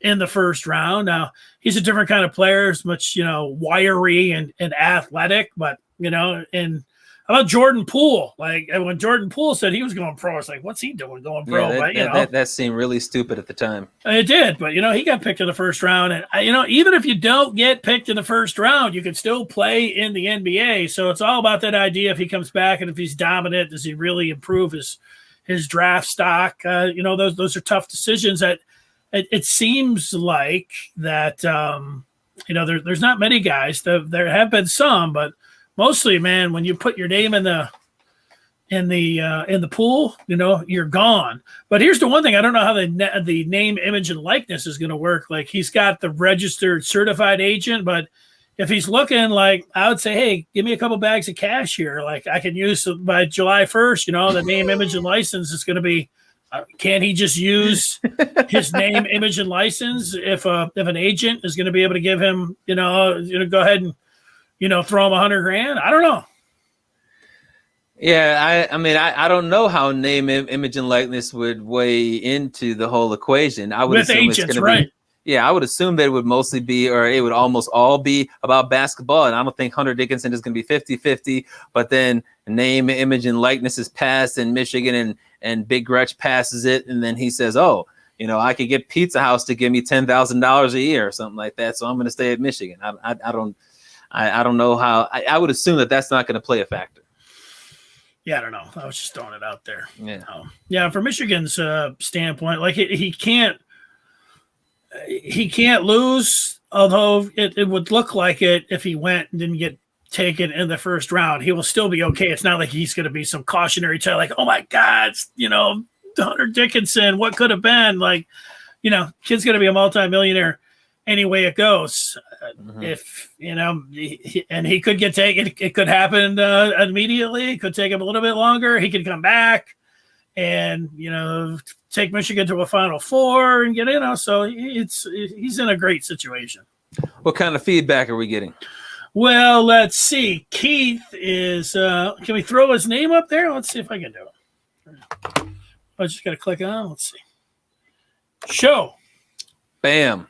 in the first round. Now, he's a different kind of player, as much, wiry and athletic, but, and how about Jordan Poole? Like, when Jordan Poole said he was going pro, I was like, what's he doing going pro? Yeah, that seemed really stupid at the time. It did, but, he got picked in the first round. And, even if you don't get picked in the first round, you can still play in the NBA. So it's all about that idea. If he comes back and if he's dominant, does he really improve his draft stock? Those are tough decisions that it seems like that, there's not many guys. There have been some, but mostly, man, when you put your name in the pool, you're gone. But here's the one thing: I don't know how the name, image, and likeness is going to work. Like, he's got the registered certified agent, but if he's looking, like, I would say, hey, give me a couple bags of cash here. Like, I can use by July 1st. The name, image, and license is going to be. Can't he just use his name, image, and license if an agent is going to be able to give him, go ahead and throw him $100,000? I don't know. Yeah, I don't know how name, image, and likeness would weigh into the whole equation. I would with assume agents, it's going right? to Yeah, I would assume that it would mostly be, or it would almost all be about basketball. And I don't think Hunter Dickinson is going to be 50-50, but then name, image, and likeness is passed in Michigan, and Big Gretch passes it. And then he says, oh, I could get Pizza House to give me $10,000 a year or something like that. So I'm going to stay at Michigan. I don't know how. I would assume that that's not going to play a factor. Yeah, I don't know. I was just throwing it out there. Yeah. Yeah. From Michigan's standpoint, like he can't lose, although it would look like it if he went and didn't get taken in the first round. He will still be okay. It's not like he's going to be some cautionary tale like, oh my God, Hunter Dickinson, what could have been? Like, kid's going to be a multimillionaire any way it goes. Mm-hmm. If, and he could get taken, it could happen immediately. It could take him a little bit longer. He could come back and, take Michigan to a Final Four and get in. So he's in a great situation. What kind of feedback are we getting? Well, let's see. Keith is, can we throw his name up there? Let's see if I can do it. I just got to click on. Let's see. Show. Bam.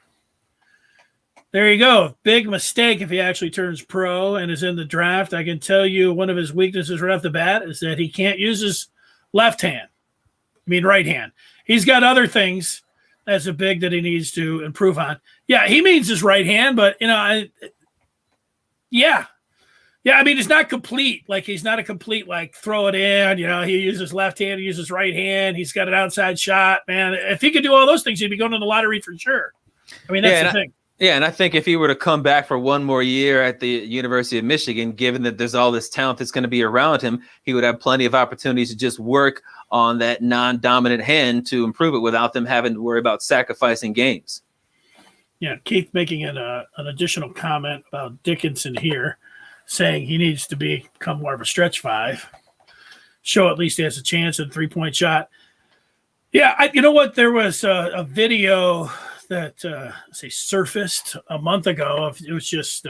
There you go. Big mistake if he actually turns pro and is in the draft. I can tell you one of his weaknesses right off the bat is that he can't use his left hand. Right hand. He's got other things as a big that he needs to improve on. Yeah, he means his right hand, but, yeah. It's not complete. Like, he's not a complete, like, throw it in. He uses left hand, he uses right hand. He's got an outside shot, man. If he could do all those things, he'd be going to the lottery for sure. That's the thing. Yeah, and I think if he were to come back for one more year at the University of Michigan, given that there's all this talent that's going to be around him, he would have plenty of opportunities to just work on that non-dominant hand to improve it without them having to worry about sacrificing games. Yeah, Keith making an additional comment about Dickinson here, saying he needs to become more of a stretch five, show at least he has a chance at a three-point shot. Yeah, you know what? There was a video that surfaced a month ago. It was just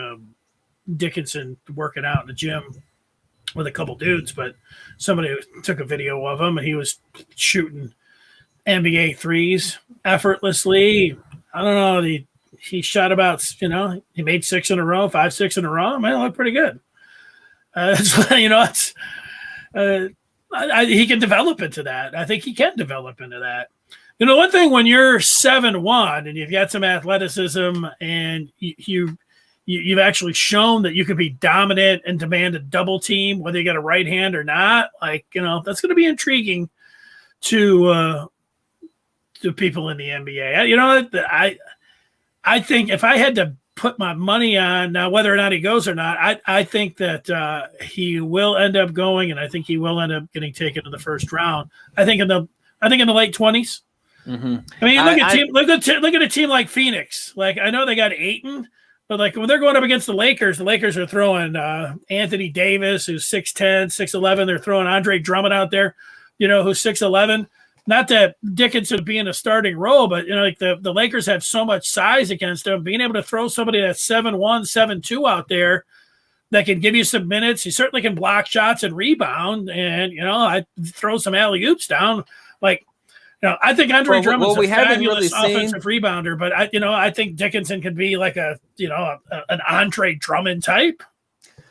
Dickinson working out in the gym with a couple dudes, but somebody took a video of him and he was shooting NBA threes effortlessly. I don't know. He shot about, he made 6 in a row, 5-6 in a row. Man, it looked pretty good. He can develop into that. I think he can develop into that. One thing when you're 7'1" and you've got some athleticism and you've actually shown that you can be dominant and demand a double team, whether you got a right hand or not, that's going to be intriguing to people in the NBA. I think if I had to put my money on now, whether or not he goes or not, I think that he will end up going, and I think he will end up getting taken to the first round. I think in the late 20s. Mm-hmm. Look at a team like Phoenix. Like, I know they got Ayton, but like when they're going up against the Lakers are throwing Anthony Davis, who's 6'10", 6'11". They're throwing Andre Drummond out there, who's 6'11". Not that Dickinson would be in a starting role, but the Lakers have so much size against them. Being able to throw somebody that's 7'1", 7'2" out there that can give you some minutes. He certainly can block shots and rebound, and I throw some alley-oops down. Like, I think Andre Drummond's a fabulous offensive rebounder, but I think Dickinson could be like an Andre Drummond type.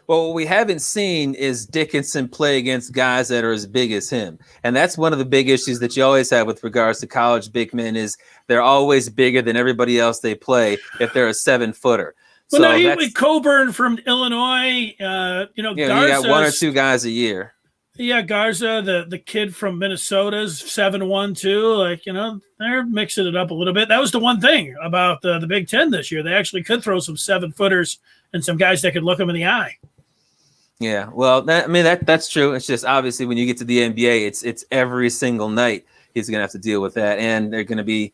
Well, what we haven't seen is Dickinson play against guys that are as big as him. And that's one of the big issues that you always have with regards to college big men is they're always bigger than everybody else they play if they're a 7-footer. Well, so no, Coburn from Illinois, Garza, you got 1 or 2 guys a year. Yeah, Garza, the kid from Minnesota's 7'1" too. Like, they're mixing it up a little bit. That was the one thing about the Big Ten this year. They actually could throw some 7-footers and some guys that could look them in the eye. Yeah, well, that's true. It's just obviously when you get to the NBA, it's every single night he's going to have to deal with that, and they're going to be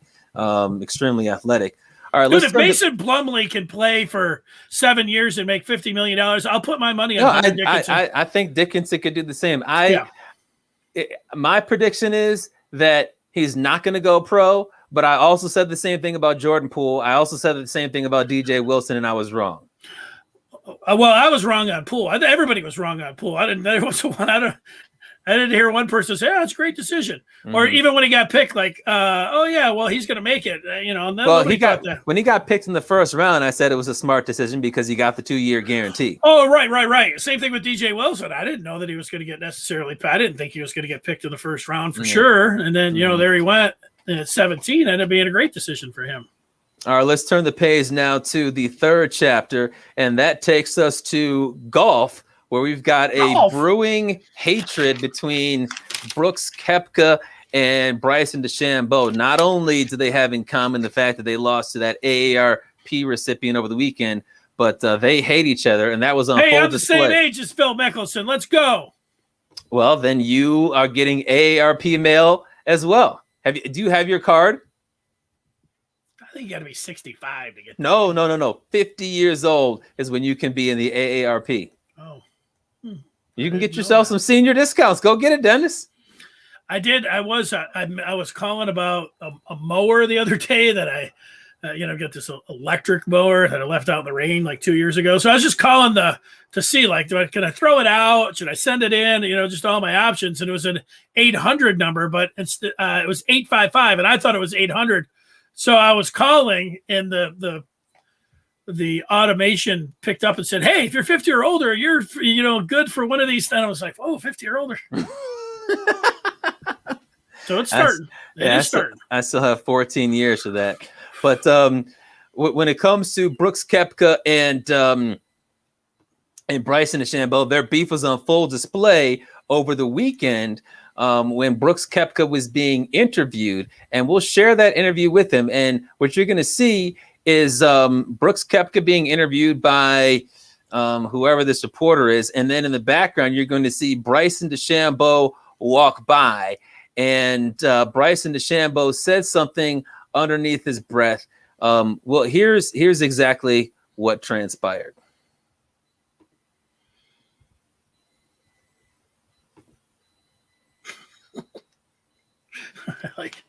extremely athletic. All right, if Mason Plumlee can play for 7 years and make $50 million, I'll put my money on Dickinson. I think Dickinson could do the same. My prediction is that he's not going to go pro, but I also said the same thing about Jordan Poole. I also said the same thing about DJ Wilson, and I was wrong. Well, I was wrong on Poole. Everybody was wrong on Poole. I I didn't hear one person say, "Oh, it's a great decision," or even when he got picked, like, "Oh yeah, well he's going to make it," you know. And then well, when he got picked in the first round, I said it was a smart decision because he got the 2-year guarantee. Oh, right. Same thing with DJ Wilson. I didn't know that he was going to get necessarily. I didn't think he was going to get picked in the first round for sure. And then there he went at 17. Ended up being a great decision for him. All right, let's turn the page now to the third chapter, and that takes us to golf, where we've got a brewing hatred between Brooks Koepka and Bryson DeChambeau. Not only do they have in common the fact that they lost to that AARP recipient over the weekend, but they hate each other, and that was on full display. I'm the same age as Phil Mickelson. Let's go. Well, then you are getting AARP mail as well. Do you have your card? I think you got to be 65 to get that. No. 50 years old is when you can be in the AARP. Oh. You can get yourself some senior discounts. Go get it, Dennis. I did. I was calling about a mower the other day that I get this electric mower that I left out in the rain like 2 years ago. So I was just calling to see, like, can I throw it out? Should I send it in? Just all my options. And it was an 800 number, but it was 855, and I thought it was 800. So I was calling, and the automation picked up and said, "Hey, if you're 50 or older, you're good for one of these." And I was like, "Oh, 50 or older." So it's starting. I still have 14 years for that. But when it comes to Brooks Koepka and Bryson DeChambeau, their beef was on full display over the weekend when Brooks Koepka was being interviewed. And we'll share that interview with him. And what you're going to see is Brooks Koepka being interviewed by whoever this reporter is. And then in the background, you're going to see Bryson DeChambeau walk by. And Bryson DeChambeau said something underneath his breath. Well, here's exactly what transpired. Like,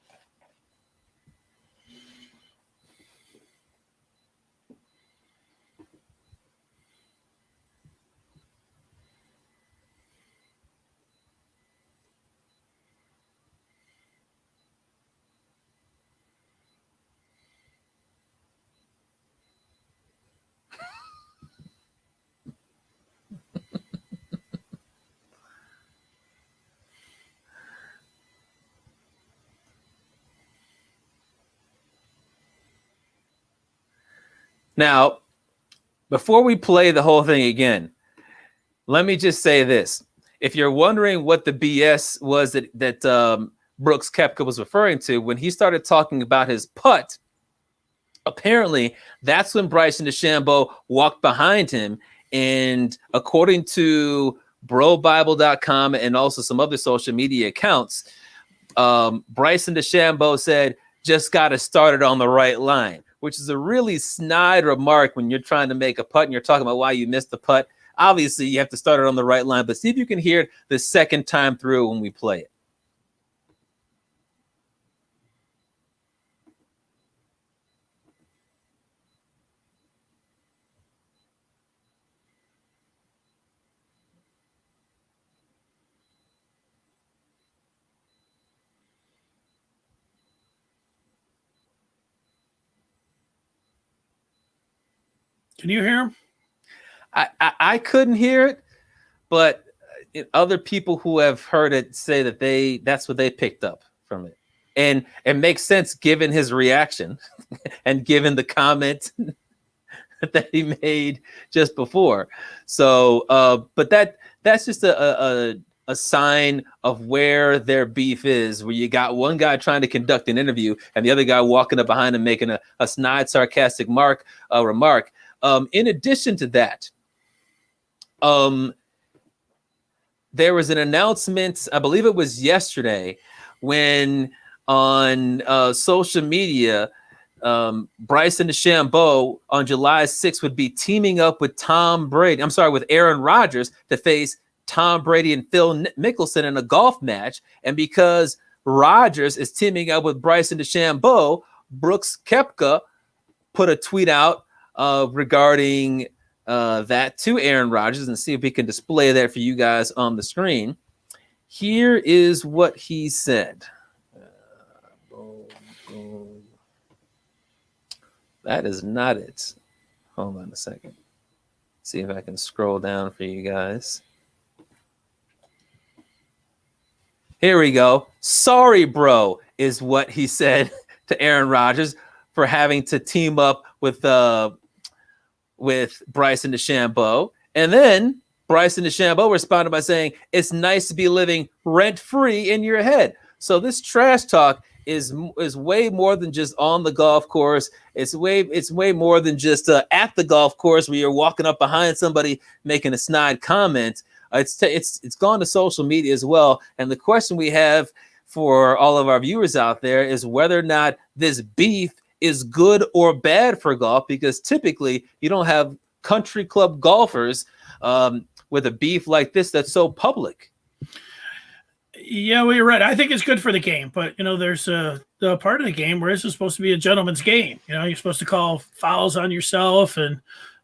now, before we play the whole thing again, let me just say this. If you're wondering what the BS was that Brooks Koepka was referring to, when he started talking about his putt, apparently that's when Bryson DeChambeau walked behind him. And according to BroBible.com and also some other social media accounts, Bryson DeChambeau said, "Just got to start it on the right line," which is a really snide remark when you're trying to make a putt and you're talking about why you missed the putt. Obviously, you have to start it on the right line, but see if you can hear it the second time through when we play it. can you hear him? I couldn't hear it, but other people who have heard it say that that's what they picked up from it. And it makes sense given his reaction and given the comment that he made just before. So, but that's just a sign of where their beef is, where you got one guy trying to conduct an interview and the other guy walking up behind him making a snide, sarcastic remark. In addition to that, there was an announcement, I believe it was yesterday, when on social media, Bryson DeChambeau on July 6th would be teaming up with with Aaron Rodgers to face Tom Brady and Phil Mickelson in a golf match. And because Rodgers is teaming up with Bryson DeChambeau, Brooks Koepka put a tweet out regarding that to Aaron Rodgers, and see if we can display that for you guys on the screen. Here is what he said. Boom, boom. That is not it. Hold on a second. See if I can scroll down for you guys. Here we go. Sorry, bro, is what he said to Aaron Rodgers for having to team up with Bryson DeChambeau. And then Bryson DeChambeau responded by saying, it's nice to be living rent-free in your head. So this trash talk is way more than just on the golf course. It's way more than just at the golf course where you're walking up behind somebody making a snide comment. It's gone to social media as well. And the question we have for all of our viewers out there is whether or not this beef is good or bad for golf, because typically you don't have country club golfers with a beef like this that's so public. Yeah, well, you're right. I think it's good for the game, but there's a part of the game where this is supposed to be a gentleman's game. You're supposed to call fouls on yourself, and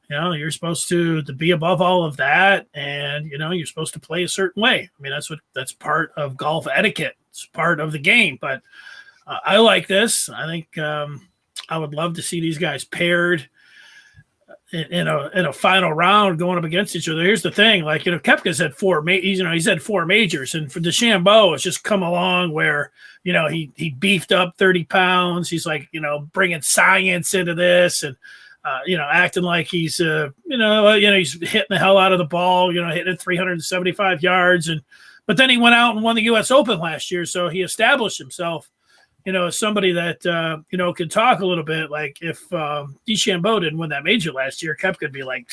you're supposed to be above all of that, and you're supposed to play a certain way. I mean, that's part of golf etiquette. It's part of the game. But I like this. I think I would love to see these guys paired in a final round going up against each other. Here's the thing, Koepka's had he's had 4 majors, and for DeChambeau, it's just come along where he beefed up 30 pounds. He's bringing science into this, and acting like he's he's hitting the hell out of the ball, hitting it 375 yards, but then he went out and won the U.S. Open last year, so he established himself as somebody that, can talk a little bit. Like if DeChambeau didn't win that major last year, Koepka could be like,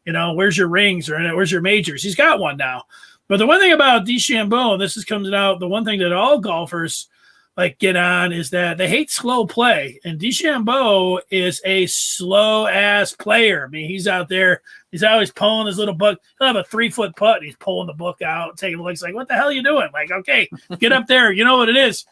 where's your rings or where's your majors? He's got one now. But the one thing about DeChambeau, and this is coming out, the one thing that all golfers get on is that they hate slow play. And DeChambeau is a slow-ass player. I mean, he's out there. He's always pulling his little book. He'll have a 3-foot putt, and he's pulling the book out, taking a look. He's like, what the hell are you doing? Okay, get up there. You know what it is.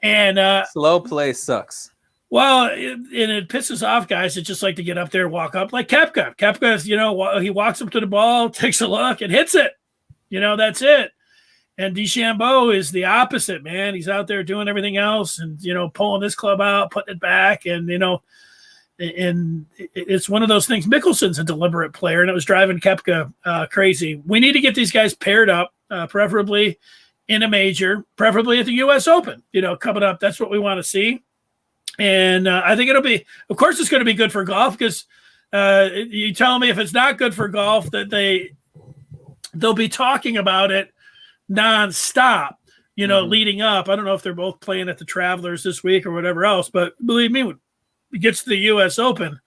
And slow play sucks. Well, it pisses off guys that just like to get up there and walk up, like Koepka. Koepka, he walks up to the ball, takes a look, and hits it. That's it. And DeChambeau is the opposite, man. He's out there doing everything else and, pulling this club out, putting it back. And, and it's one of those things. Mickelson's a deliberate player, and it was driving Koepka crazy. We need to get these guys paired up, preferably in a major, preferably at the U.S. Open, coming up. That's what we want to see. And I think it'll be, of course, it's going to be good for golf, because you tell me if it's not good for golf that they'll be talking about it nonstop, leading up. I don't know if they're both playing at the Travelers this week or whatever else, but believe me, when it gets to the U.S. Open,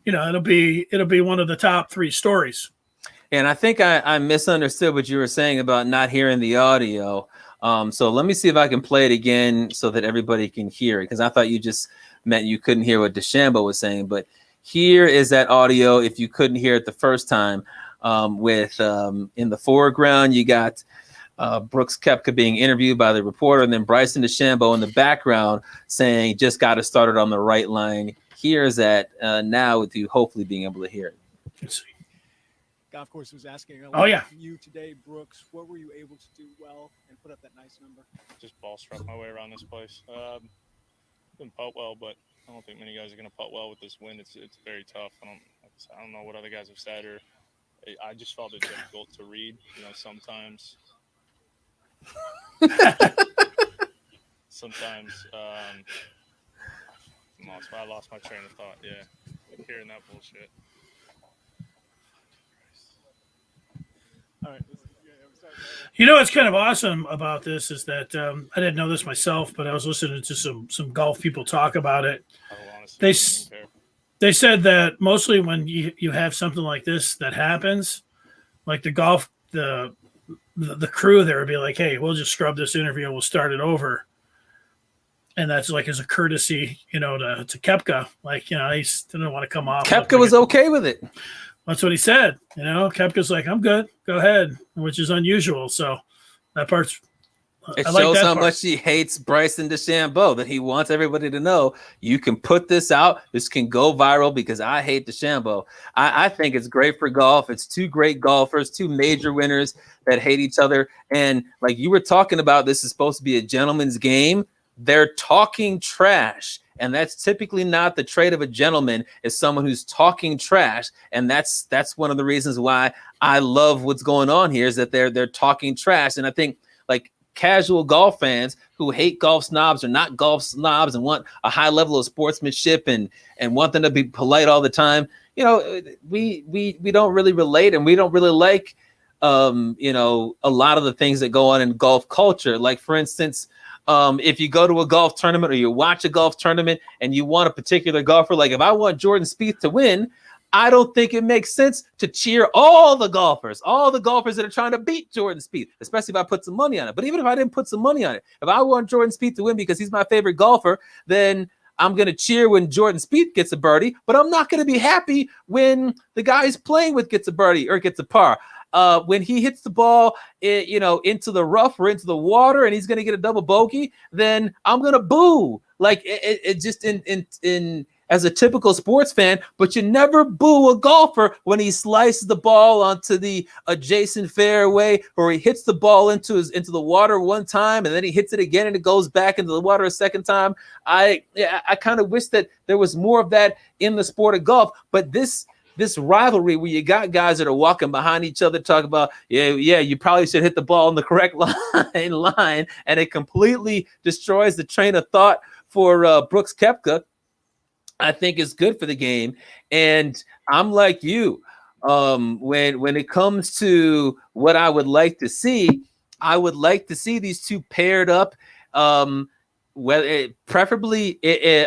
it'll be one of the top 3 stories. And I think I misunderstood what you were saying about not hearing the audio. So let me see if I can play it again so that everybody can hear it, because I thought you just meant you couldn't hear what DeChambeau was saying. But here is that audio if you couldn't hear it the first time. With in the foreground, you got Brooks Koepka being interviewed by the reporter, and then Bryson DeChambeau in the background saying, just got us started on the right line. Here's that now with you hopefully being able to hear it. Let's see. Golf course was asking you today, Brooks, what were you able to do well and put up that nice number? Just ball struck my way around this place. Didn't putt well, but I don't think many guys are going to putt well with this wind. It's very tough. I don't know what other guys have said, or I just felt it difficult to read. Sometimes I lost my train of thought. Yeah, hearing that bullshit. All right. What's kind of awesome about this is that I didn't know this myself, but I was listening to some golf people talk about it. They said that mostly when you have something like this that happens, like the crew there would be like, hey, we'll just scrub this interview, we'll start it over. And that's as a courtesy, to Koepka. He didn't want to come off. Koepka was okay with it. That's what he said. Koepka's like, I'm good. Go ahead, which is unusual. So that part's It I like shows that how part. much he hates Bryson DeChambeau, that he wants everybody to know you can put this out. This can go viral because I hate DeChambeau. I think it's great for golf. It's two great golfers, two major winners that hate each other. And like you were talking about, this is supposed to be a gentleman's game. They're talking trash. And that's typically not the trait of a gentleman, is someone who's talking trash. And that's one of the reasons why I love what's going on here, is that they're talking trash. And I think like casual golf fans who hate golf snobs or not golf snobs and want a high level of sportsmanship and want them to be polite all the time, you know, we don't really relate, and we don't really like you know, a lot of the things that go on in golf culture. Like, for instance, if you go to a golf tournament or you watch a golf tournament and you want a particular golfer, like if I want Jordan Spieth to win, I don't think it makes sense to cheer all the golfers that are trying to beat Jordan Spieth, especially if I put some money on it. But even if I didn't put some money on it, if I want Jordan Spieth to win because he's my favorite golfer, then I'm going to cheer when Jordan Spieth gets a birdie, but I'm not going to be happy when the guy he's playing with gets a birdie or gets a par. When he hits the ball, you know, into the rough or into the water, and he's going to get a double bogey, then I'm going to boo. Like it just in as a typical sports fan, but you never boo a golfer when he slices the ball onto the adjacent fairway, or he hits the ball into the water one time and then he hits it again and it goes back into the water a second time. I kind of wish that there was more of that in the sport of golf, but this rivalry where you got guys that are walking behind each other talking about, yeah, you probably should hit the ball in the correct line, and it completely destroys the train of thought for Brooks Koepka, I think is good for the game. And I'm like you, when it comes to what I would like to see, I would like to see these two paired up, preferably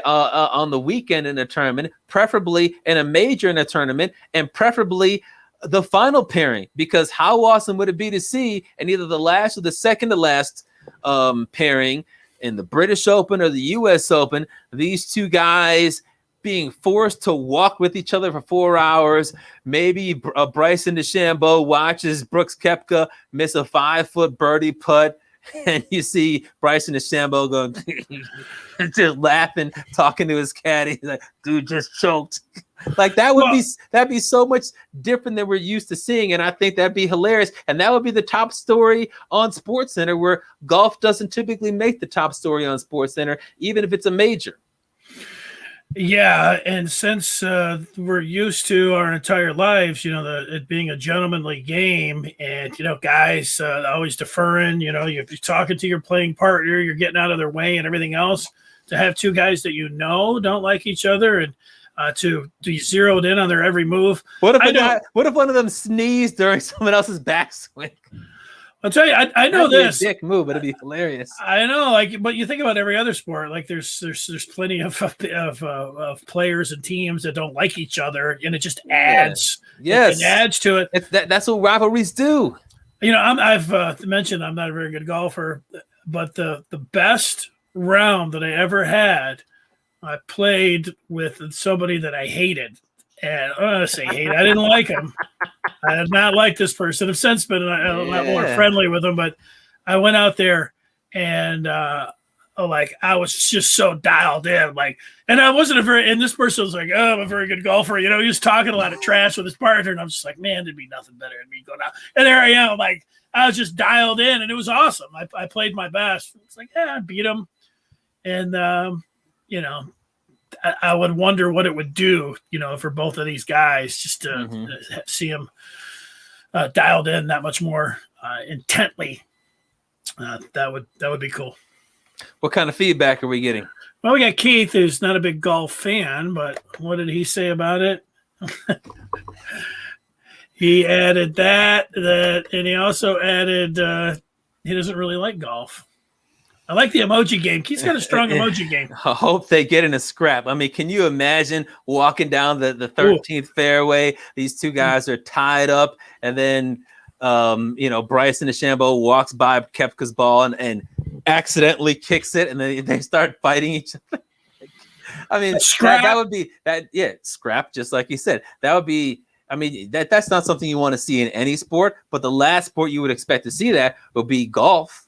on the weekend in a tournament, preferably in a major in a tournament, and preferably the final pairing, because how awesome would it be to see in either the last or the second to last pairing in the British Open or the US Open, these two guys being forced to walk with each other for 4 hours. Maybe Bryson DeChambeau watches Brooks Koepka miss a 5-foot birdie putt, and you see Bryson DeChambeau going just laughing, talking to his caddy. He's like, dude just choked. Like that'd be so much different than we're used to seeing, and I think that'd be hilarious. And that would be the top story on SportsCenter, where golf doesn't typically make the top story on SportsCenter, even if it's a major. Yeah, and since we're used to our entire lives, you know, it being a gentlemanly game, and you know, guys always deferring. You know, if you're talking to your playing partner, you're getting out of their way and everything else. To have two guys that you know don't like each other and to be zeroed in on their every move. What if one of them sneezed during someone else's backswing? I'll tell you, I know this. Dick move, but it'd be hilarious. I know, like, but you think about every other sport. Like, there's plenty of players and teams that don't like each other, and it just adds. Yes, it adds to it. That's what rivalries do. You know, I've mentioned I'm not a very good golfer, but the best round that I ever had, I played with somebody that I hated. And I'm going to say hate. I didn't like him. I did not like this person. I've since been a lot more friendly with him, but I went out there and like I was just so dialed in. Like, and I wasn't and this person was like, oh, I'm a very good golfer. You know, he was talking a lot of trash with his partner, and I'm just like, man, there'd be nothing better than me going out. And there I am, like I was just dialed in, and it was awesome. I played my best. It's like, I beat him, and you know. I would wonder what it would do, you know, for both of these guys, just to see them dialed in that much more intently. That would be cool. What kind of feedback are we getting? Well, we got Keith, who's not a big golf fan, but what did he say about it? He added that, and he also added he doesn't really like golf. I like the emoji game. Keith's got a strong emoji game. I hope they get in a scrap. I mean, can you imagine walking down the 13th fairway? These two guys are tied up, and then you know, Bryson DeChambeau walks by Koepka's ball and accidentally kicks it, and then they start fighting each other. I mean, that would be that. Yeah, scrap, just like you said. That would be. I mean, that's not something you want to see in any sport. But the last sport you would expect to see that would be golf.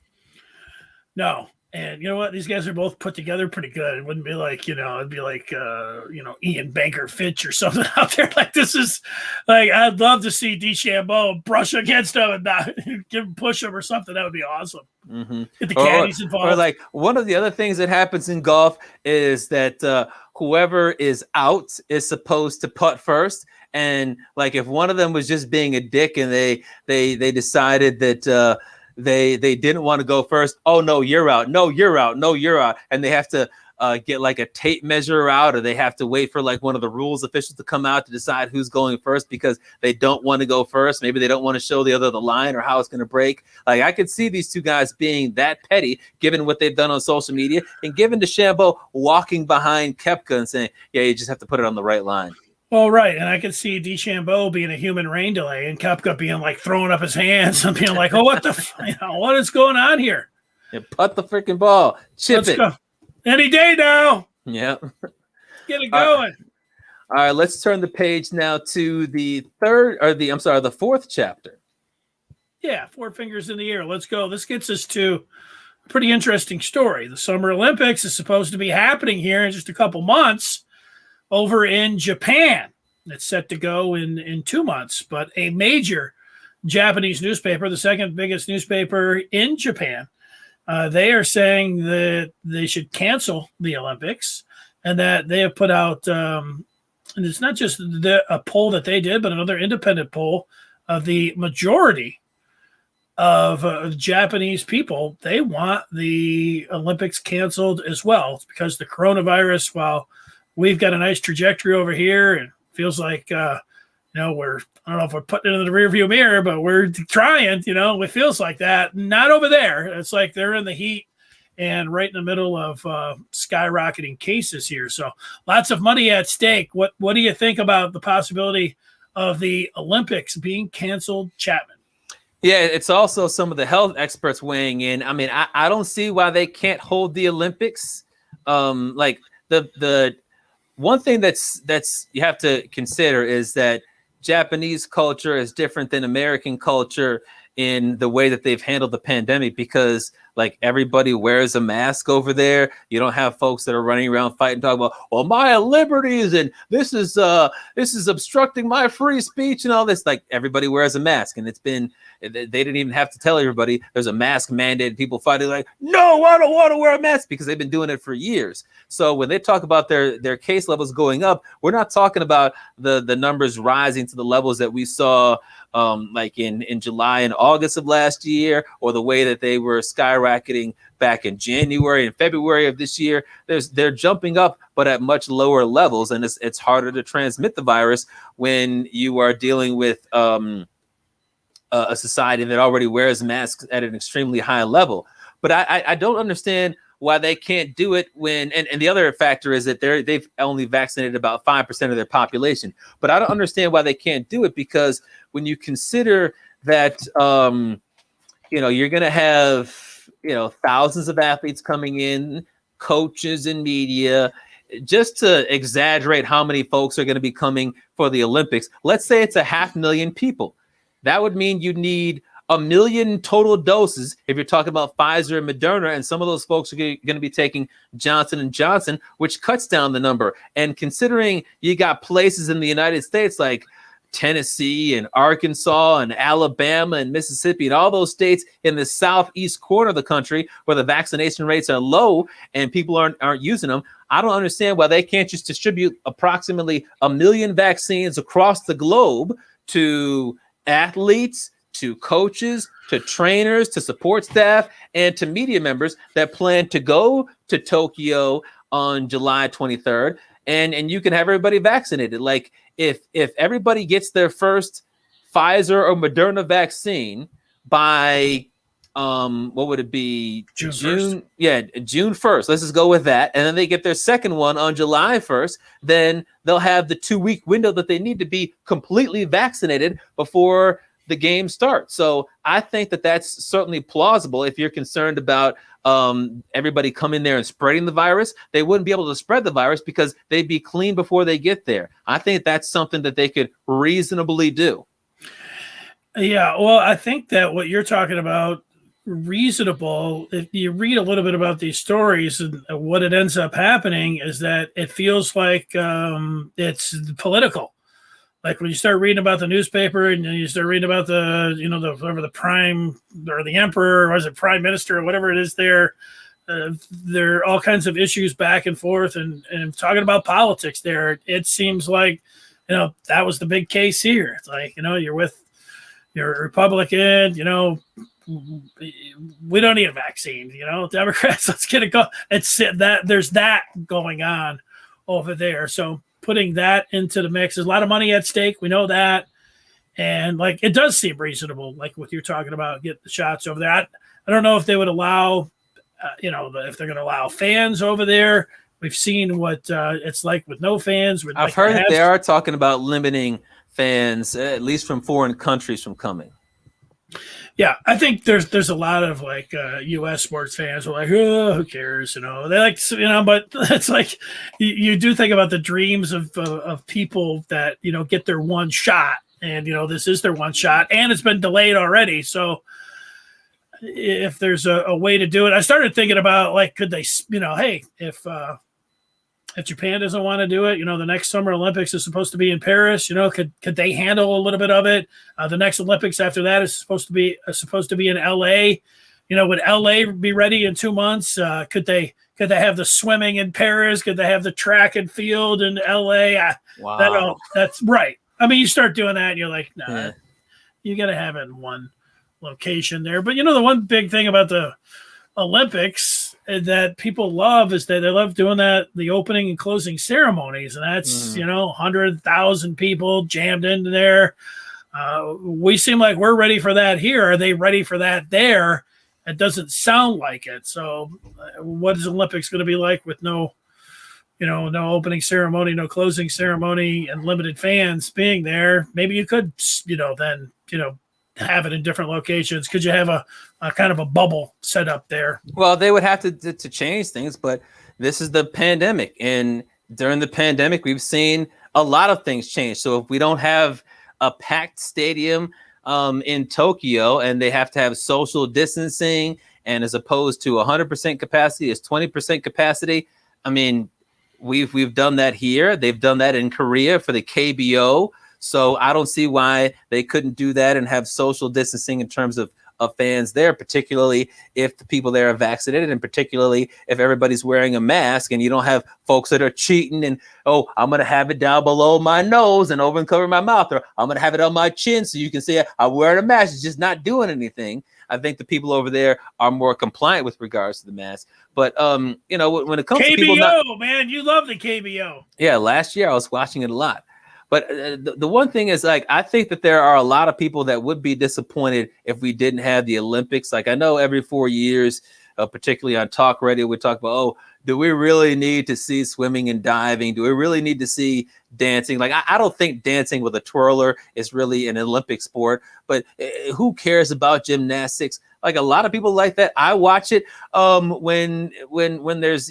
No. And you know what? These guys are both put together pretty good. It wouldn't be like, it'd be like, Ian Banker Fitch or something out there. Like, this is like, I'd love to see DeChambeau brush against him and not give him, push him or something. That would be awesome. Mm-hmm. Get the caddies involved. Or like one of the other things that happens in golf is that whoever is out is supposed to putt first. And like, if one of them was just being a dick and they decided that, they didn't want to go first. Oh no, you're out. No, you're out. No, you're out. And they have to get like a tape measure out, or they have to wait for like one of the rules officials to come out to decide who's going first because they don't want to go first. Maybe they don't want to show the other the line or how it's going to break. Like, I could see these two guys being that petty, given what they've done on social media, and given DeChambeau walking behind Koepka and saying, "Yeah, you just have to put it on the right line." Well, right, and I could see DeChambeau being a human rain delay, and Koepka being like throwing up his hands and being like, "Oh, what what is going on here? Yeah, putt the freaking ball, chip it. Go. Any day now. Yeah, get it going." All right, let's turn the page now to the fourth chapter. Yeah, 4 fingers in the air. Let's go. This gets us to a pretty interesting story. The Summer Olympics is supposed to be happening here in just a couple months. Over in Japan. It's set to go in 2 months, but a major Japanese newspaper, the second biggest newspaper in Japan, they are saying that they should cancel the Olympics, and that they have put out, and it's not just a poll that they did, but another independent poll of the majority of Japanese people. They want the Olympics canceled as well. It's because the coronavirus, while we've got a nice trajectory over here, and feels like, I don't know if we're putting it in the rearview mirror, but we're trying, it feels like that. Not over there. It's like they're in the heat and right in the middle of skyrocketing cases here. So lots of money at stake. What do you think about the possibility of the Olympics being canceled, Chapman? Yeah, it's also some of the health experts weighing in. I mean, I don't see why they can't hold the Olympics. Like the one thing that's you have to consider is that Japanese culture is different than American culture in the way that they've handled the pandemic, because like everybody wears a mask over there. You don't have folks that are running around fighting, talking about, well, my liberties and this is obstructing my free speech and all this. Like, everybody wears a mask, and they didn't even have to tell everybody there's a mask mandate. People fighting like, no, I don't want to wear a mask, because they've been doing it for years. So when they talk about their case levels going up, we're not talking about the numbers rising to the levels that we saw like in July and August of last year, or the way that they were skyrocketing back in January and February of this year. They're jumping up, but at much lower levels, and it's harder to transmit the virus when you are dealing with a society that already wears masks at an extremely high level. But I don't understand why they can't do it when, and the other factor is that they've only vaccinated about 5% of their population. But I don't understand why they can't do it, because when you consider that, you're going to have, thousands of athletes coming in, coaches and media, just to exaggerate how many folks are going to be coming for the Olympics. Let's say it's 500,000 people. That would mean you need 1 million total doses if you're talking about Pfizer and Moderna, and some of those folks are going to be taking Johnson & Johnson, which cuts down the number. And considering you got places in the United States like Tennessee and Arkansas and Alabama and Mississippi and all those states in the southeast corner of the country where the vaccination rates are low and people aren't using them, I don't understand why they can't just distribute approximately 1 million vaccines across the globe to athletes, to coaches, to trainers, to support staff, and to media members that plan to go to Tokyo on July 23rd. And you can have everybody vaccinated. Like, if everybody gets their first Pfizer or Moderna vaccine by what would it be? June 1st. Yeah, June 1st. Let's just go with that. And then they get their second one on July 1st. Then they'll have the 2-week window that they need to be completely vaccinated before the game starts. So I think that that's certainly plausible. If you're concerned about everybody coming there and spreading the virus, they wouldn't be able to spread the virus because they'd be clean before they get there. I think that's something that they could reasonably do. Yeah, well, I think that what you're talking about, reasonable. If you read a little bit about these stories, and what it ends up happening is that it feels like it's political. Like when you start reading about the newspaper and you start reading about the prime or the emperor, or was it prime minister or whatever it is there are all kinds of issues back and forth and talking about politics there. It seems like, that was the big case here. It's like, you're a Republican, we don't need a vaccine, Democrats, let's get it going. It's that there's that going on over there. So putting that into the mix, there's a lot of money at stake. We know that. And like, it does seem reasonable, like what you're talking about, get the shots over there. I don't know if they would allow, if they're going to allow fans over there. We've seen what it's like with no fans. I've heard that they are talking about limiting fans, at least from foreign countries, from coming. Yeah, I think there's a lot of like U.S. sports fans who are like, oh, who cares? They like, but it's like you do think about the dreams of people that get their one shot, and this is their one shot, and it's been delayed already. So if there's a way to do it, I started thinking about like, could they, hey, if Japan doesn't want to do it, the next Summer Olympics is supposed to be in Paris. Could they handle a little bit of it? The next Olympics after that is supposed to be in LA. Would LA be ready in 2 months? Could they have the swimming in Paris? Could they have the track and field in LA? Wow, that's right. I mean, you start doing that, and you're like, nah, you got to have it in one location there. But the one big thing about the Olympics that people love is that they love doing the opening and closing ceremonies, and that's 100,000 people jammed into there. We seem like we're ready for that here. Are they ready for that there? It doesn't sound like it. So what is the Olympics going to be like with no opening ceremony, no closing ceremony, and limited fans being there? Maybe you could then have it in different locations. Could you have a kind of a bubble set up there? Well, they would have to change things, but this is the pandemic, and during the pandemic, we've seen a lot of things change. So if we don't have a packed stadium in Tokyo, and they have to have social distancing, and as opposed to 100% capacity is 20% capacity. I mean, we've done that here. They've done that in Korea for the KBO. So I don't see why they couldn't do that and have social distancing in terms of fans there, particularly if the people there are vaccinated, and particularly if everybody's wearing a mask, and you don't have folks that are cheating and, oh, I'm going to have it down below my nose and over and cover my mouth, or I'm going to have it on my chin so you can see I'm wearing a mask. It's just not doing anything. I think the people over there are more compliant with regards to the mask. But, when it comes to people KBO, man, you love the KBO. Yeah, last year I was watching it a lot. But the one thing is, like, I think that there are a lot of people that would be disappointed if we didn't have the Olympics. Like, I know every 4 years, particularly on talk radio, we talk about, oh, do we really need to see swimming and diving? Do we really need to see dancing? Like, I don't think dancing with a twirler is really an Olympic sport, but who cares about gymnastics? Like, a lot of people like that. I watch it when there's,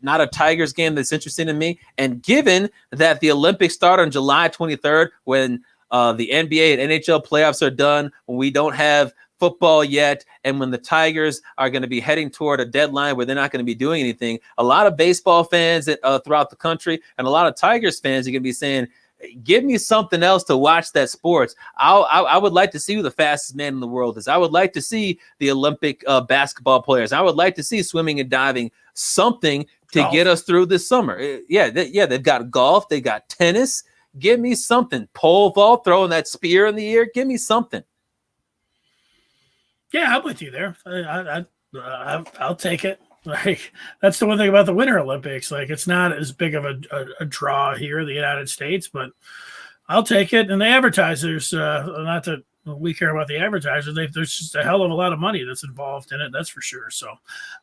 not a Tigers game that's interesting to me. And given that the Olympics start on July 23rd, when the NBA and NHL playoffs are done, when we don't have football yet, and when the Tigers are going to be heading toward a deadline where they're not going to be doing anything, a lot of baseball fans throughout the country and a lot of Tigers fans are going to be saying, give me something else to watch that sports. I would like to see who the fastest man in the world is. I would like to see the Olympic basketball players. I would like to see swimming and diving, something to get us through this summer. They've got golf. They got tennis. Give me something. Pole vault, throwing that spear in the air. Give me something. Yeah, I'm with you there. I'll take it. Like, that's the one thing about the Winter Olympics. Like, it's not as big of a draw here in the United States, but I'll take it. And the advertisers, not that we care about the advertisers, there's just a hell of a lot of money that's involved in it. That's for sure. So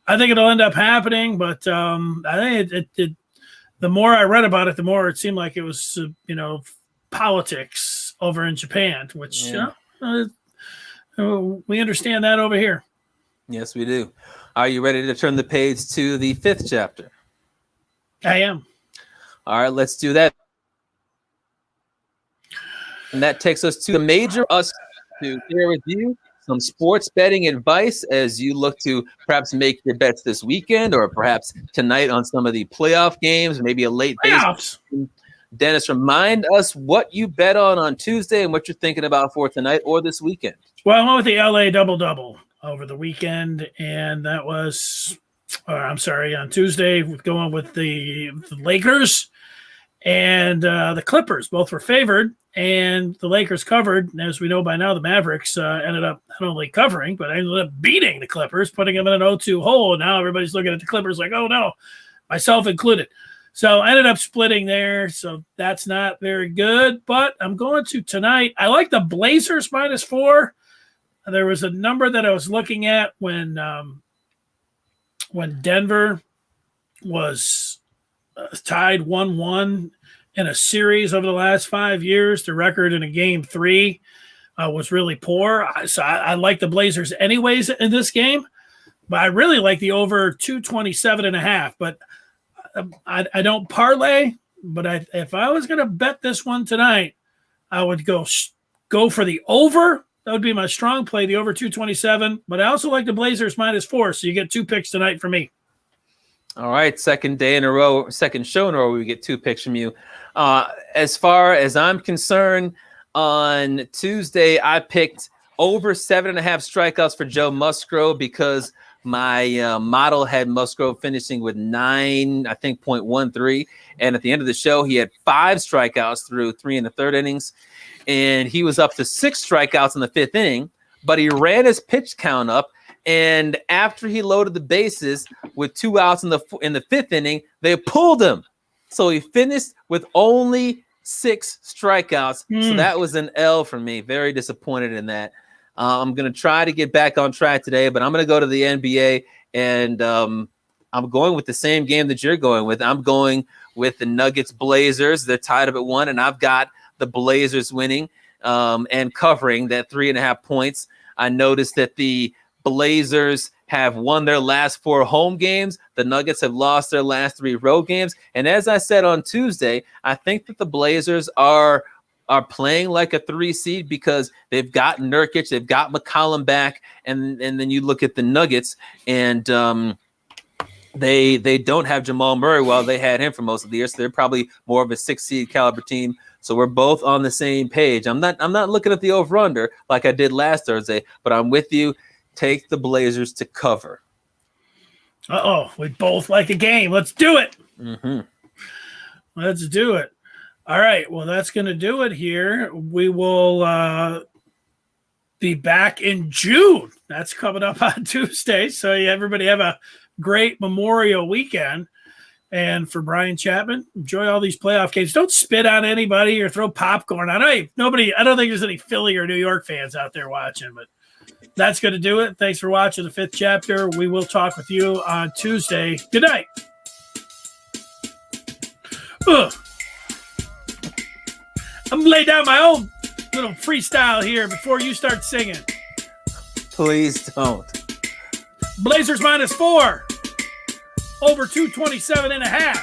I think it'll end up happening, but I think the more I read about it, the more it seemed like it was, politics over in Japan, which, we understand that over here. Yes, we do. Are you ready to turn the page to the fifth chapter? I am. All right, let's do that. And that takes us to the major us to share with you some sports betting advice as you look to perhaps make your bets this weekend or perhaps tonight on some of the playoff games, maybe a late Playoffs. base. Dennis, remind us what you bet on Tuesday and what you're thinking about for tonight or this weekend. Well, I went with the LA double-double over the weekend, and that was, on Tuesday, going with the Lakers and the Clippers. Both were favored, and the Lakers covered. And as we know by now, the Mavericks ended up not only covering, but ended up beating the Clippers, putting them in an 0-2 hole. And now everybody's looking at the Clippers like, oh, no, myself included. So I ended up splitting there, so that's not very good. But I'm going to tonight. I like the Blazers -4. There was a number that I was looking at when Denver was tied 1-1 in a series over the last 5 years. The record in a game 3 was really poor. So I like the Blazers anyways in this game. But I really like the over 227.5. But I don't parlay, but if I was going to bet this one tonight, I would go for the over. That would be my strong play, the over 227. But I also like the Blazers -4, so you get 2 picks tonight for me. All right, second show in a row, we get 2 picks from you. As far as I'm concerned, on Tuesday, I picked over 7.5 strikeouts for Joe Musgrove because my model had Musgrove finishing with 9.13. And at the end of the show, he had 5 strikeouts through 3 1/3 innings. And he was up to 6 strikeouts in the 5th inning, but he ran his pitch count up. And after he loaded the bases with 2 outs in the 5th inning, they pulled him. So he finished with only 6 strikeouts. So that was an L for me. Very disappointed in that. I'm going to try to get back on track today, but I'm going to go to the NBA, and I'm going with the same game that you're going with. I'm going with the Nuggets Blazers. They're tied up at 1, and I've got the Blazers winning and covering that 3.5 points. I noticed that the Blazers have won their last 4 home games. The Nuggets have lost their last 3 road games. And as I said on Tuesday, I think that the Blazers are playing like a 3 seed because they've got Nurkic, they've got McCollum back, and then you look at the Nuggets, and they don't have Jamal Murray while they had him for most of the year, so they're probably more of a 6 seed caliber team. So we're both on the same page. I'm not looking at the over-under like I did last Thursday, but I'm with you. Take the Blazers to cover. We both like a game. Let's do it. Mm-hmm. Let's do it. All right. Well, that's going to do it here. We will be back in June. That's coming up on Tuesday. So everybody have a great Memorial weekend. And for Brian Chapman, enjoy all these playoff games. Don't spit on anybody or throw popcorn on. I don't think there's any Philly or New York fans out there watching, but that's going to do it. Thanks for watching the Fifth Chapter. We will talk with you on Tuesday. Good night. I'm going to lay down my own little freestyle here before you start singing. Please don't. Blazers -4. Over 227.5.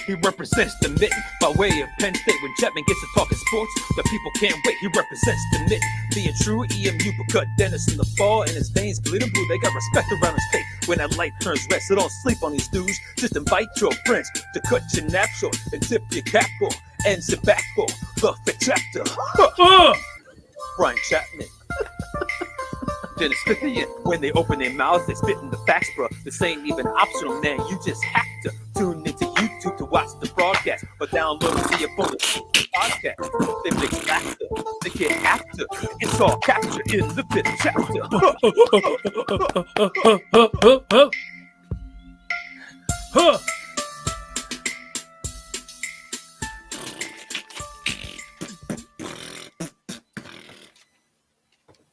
He represents the mitten by way of Penn State. When Chapman gets to talking sports, the people can't wait. He represents the mitten, being true EMU. But cut Dennis in the fall, and his veins bleeding blue. They got respect around his face when that light turns red. So don't sleep on these dudes. Just invite your friends to cut your nap short and tip your cap off and sit back for the Fifth Chapter. Brian Chapman. Dennis Fith in. When they open their mouths, they spit in the facts, bro. This ain't even optional, man. You just have to tune into YouTube to watch the broadcast, or download the phone podcast. They make laughter, they get after. It's all captured in the Fifth Chapter.